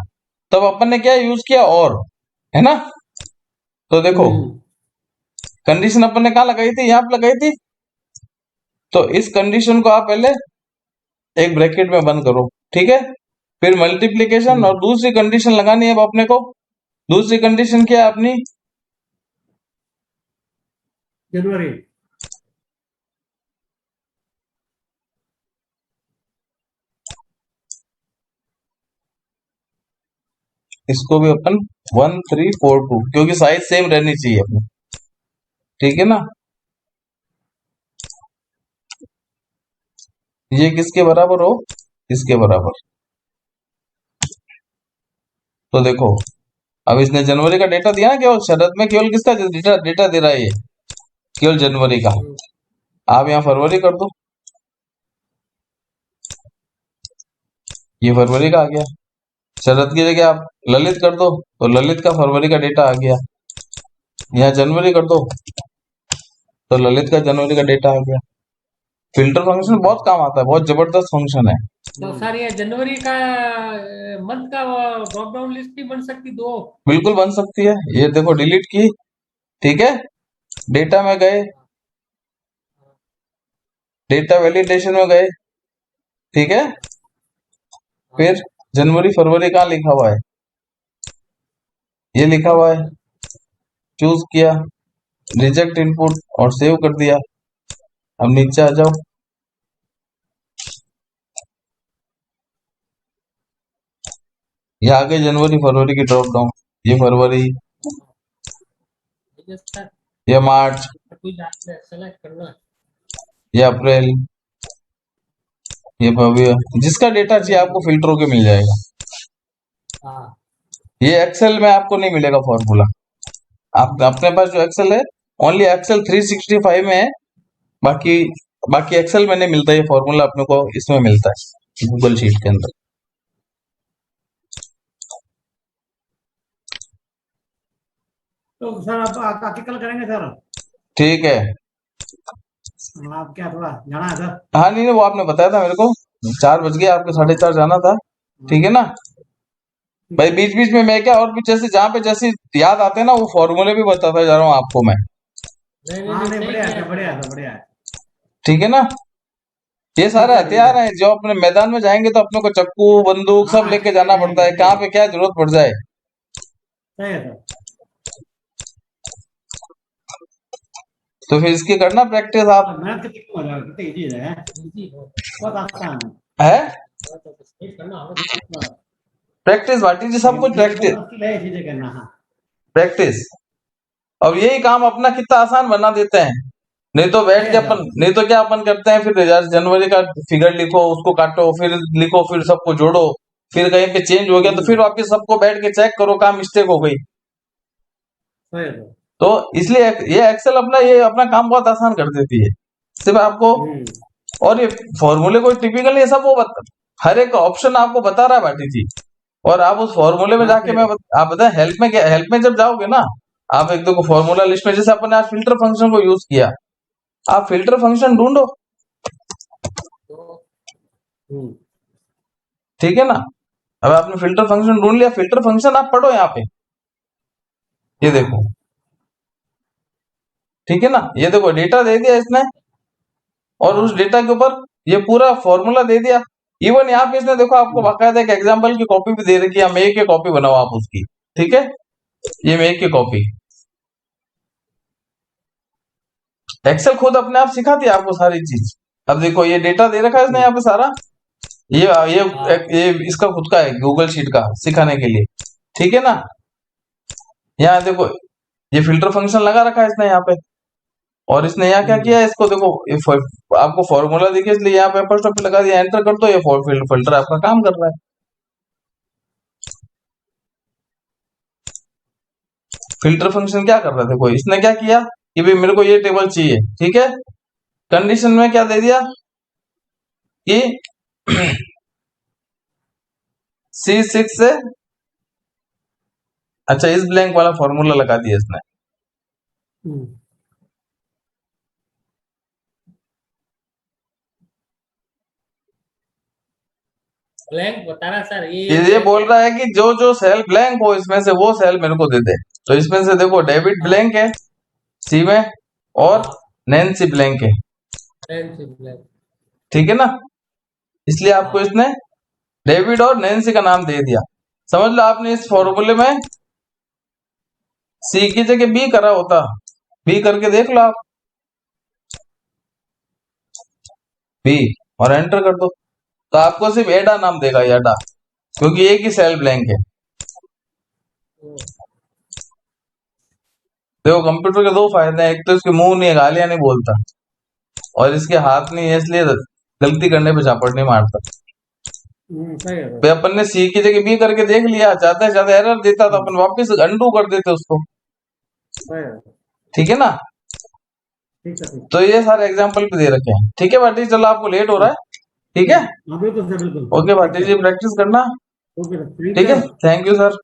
तब अपन ने क्या यूज किया, और, है ना। तो देखो कंडीशन अपन ने कहा लगाई थी, यहाँ पे लगाई थी। तो इस कंडीशन को आप पहले एक ब्रैकेट में बंद करो, ठीक है। फिर मल्टीप्लीकेशन, और दूसरी कंडीशन लगानी है अब अपने को। दूसरी कंडीशन क्या है अपनी, जनवरी। इसको भी अपन 1342, क्योंकि साइज सेम रहनी चाहिए अपनी, ठीक है ना। ये किसके बराबर हो, इसके बराबर। तो देखो अब इसने जनवरी का डेटा दिया ना, केवल शरत में केवल किसका डेटा डेटा दे रहा है, ये केवल जनवरी का। आप यहाँ फरवरी कर दो, ये फरवरी का आ गया। शरद की जगह आप ललित कर दो, तो ललित का फरवरी का डेटा आ गया। यहाँ जनवरी कर दो, तो ललित का जनवरी का डेटा आ गया। फिल्टर फंक्शन बहुत काम आता है, बहुत जबरदस्त फंक्शन है। तो सर ये जनवरी का मंथ का ड्रॉप डाउन लिस्ट भी बन सकती दो। बिल्कुल बन सकती है। ये देखो डिलीट की, ठीक है, डेटा में गए, डेटा वैलिडेशन में गए, ठीक है, फिर जनवरी फरवरी कहाँ लिखा हुआ है, ये लिखा हुआ है, चूज किया, रिजेक्ट इनपुट और सेव कर दिया। अब नीचे आ जाओ, ये आ गए जनवरी फरवरी की ड्रॉप डाउन। ये फरवरी, ठीक है सर, ये मार्च, कुछ आपने सेलेक्ट करना है। ये अप्रैल, ये भव्य, जिसका डेटा चाहिए आपको फिल्टर होके मिल जाएगा। हाँ ये एक्सेल में आपको नहीं मिलेगा फॉर्मूला, आप अपने पास जो एक्सेल है ओनली एक्सेल 365 में है, बाकी बाकी एक्सेल में नहीं मिलता। ये फॉर्मूला अपने को इसमें मिलता है, गूगल शीट के अंदर। तो सर आप आर्टिकल करेंगे सर, ठीक है, आप क्या थोड़ा जाना है सर? हाँ नहीं नहीं, वो आपने बताया था मेरे को 4 बज गए, आपको 4:30 जाना था, ठीक है ना भाई। बीच बीच में मैं क्या और भी जैसे जहाँ पे जैसे याद आते हैं ना, वो फॉर्मूले भी बताता जा रहा हूँ आपको मैं, नहीं हाँ नहीं नहीं, सही बढ़िया किया है सर। बढ़िया है बढ़िया है। ठीक है ना। ये सारे हथियार हैं जो अपने मैदान में जाएंगे तो अपने को चक्कू बंदूक सब हाँ, लेके ठीक है, जाना पड़ता है, ठीक कहाँ पे क्या जरूरत पड़ जाए। सही है सर। तो फिर इसकी करना प्रैक्टिस आप, मेहनत कितनी कम हो जाएगा, कितनी इजी है, इजी हो बहुत आसान है तो स्केच करना होगा तो। है। प्रैक्टिस भाटी जी, सब कुछ मुझे बहुत प्रैक्टिस मुश्किल है ये चीजें करना। हाँ प्रैक्टिस। अब यही काम अपना कितना आसान बना देते हैं। नहीं तो बैठ सही के है अपन, सर। नहीं तो क्या अपन करते हैं, फिर यार जनवरी का फिगर लिखो, उसको काटो, फिर लिखो, फिर सबको जोड़ो, फिर कहीं पे चेंज हो गया तो फिर वापस सबको बैठ के चेक करो, कहाँ मिस्टेक हो गई। सही है सर। तो इसलिए ये एक्सेल अपना ये अपना काम बहुत आसान कर देती है, सिर्फ आपको। और ये फॉर्मूले कोई टिपिकल ये सब हर एक ऑप्शन आपको बता रहा है भाटी जी। और आप उस फॉर्मूले में हाँ जाके सही मैं है। आप बताएं हेल्प में क्या, हेल्प में जब जाओगे ना, आप एक देखो फॉर्मूला लिस्ट में, जैसे अपन ने आज फिल्टर फंक्शन को यूज किया, आप फिल्टर फंक्शन ढूंढो, तो ठीक है ना। अब आपने फिल्टर फंक्शन ढूंढ लिया, फिल्टर फंक्शन आप पढ़ो यहाँ पे, ये देखो, ठीक है ना। ये देखो डेटा दे दिया इसने, और उस डेटा के ऊपर ये पूरा फॉर्मूला दे दिया। इवन यहाँ पे इसने देखो आपको बाकायदा एक एग्जाम्पल की कॉपी भी दे रखी है, मेक की कॉपी बनाओ आप उसकी, ठीक है, ये मेक की कॉपी। एक्सेल खुद अपने आप सिखाती है आपको सारी चीज। अब देखो ये डेटा दे रखा है इसने यहाँ पे सारा, ये ये इसका खुद का है गूगल शीट का सिखाने के लिए, ठीक है ना। यहाँ देखो ये फिल्टर फंक्शन लगा रखा है इसने यहाँ पे, और इसने यहाँ क्या किया है, इसको देखो आपको फॉर्मूला देखिए, इसलिए यहाँ पे अपर स्टॉप पे लगा दिया, एंटर कर दो, ये फिल्टर आपका काम कर रहा है। फिल्टर फंक्शन क्या कर रहा था, कोई इसने क्या किया कि भाई मेरे को ये टेबल चाहिए, ठीक है, कंडीशन में क्या दे दिया कि C6 से, अच्छा इस ब्लैंक वाला फॉर्मूला लगा दिया इसने। ब्लैंक बता रहा सर, ये blank बोल है। रहा है कि जो जो सेल ब्लैंक हो इसमें से वो सेल मेरे को दे दे। तो इसमें से देखो डेविड ब्लैंक है सी में, और नैन्सी ब्लैंक है, ब्लैंक। ठीक है ना। इसलिए आपको इसने डेविड और नैन्सी का नाम दे दिया। समझ लो आपने इस फॉर्मूले में सी की जगह बी करा होता, बी करके देख लो आप, बी, और एंटर कर दो, तो आपको सिर्फ एडा नाम देगा, एडा, क्योंकि एक ही सेल ब्लैंक है। देखो कंप्यूटर के दो फायदे हैं, एक तो इसके मुंह नहीं है, गालियां नहीं बोलता, और इसके हाथ नहीं है, इसलिए गलती करने पे झापड़ नहीं मारता। सही है भाई अपन ने सी की जगह बी करके देख लिया, ज्यादा से ज्यादा एरर देता तो अपन वापस अंडू कर देते उसको, सही है ठीक है ना। ठीक है तो ये सारे एग्जाम्पल भी दे रखे हैं, ठीक है भाटी, चलो आपको लेट हो रहा है, ठीक है, अभी तो सर बिल्कुल ओके भाटी जी प्रैक्टिस करना, ओके ठीक है, थैंक यू सर।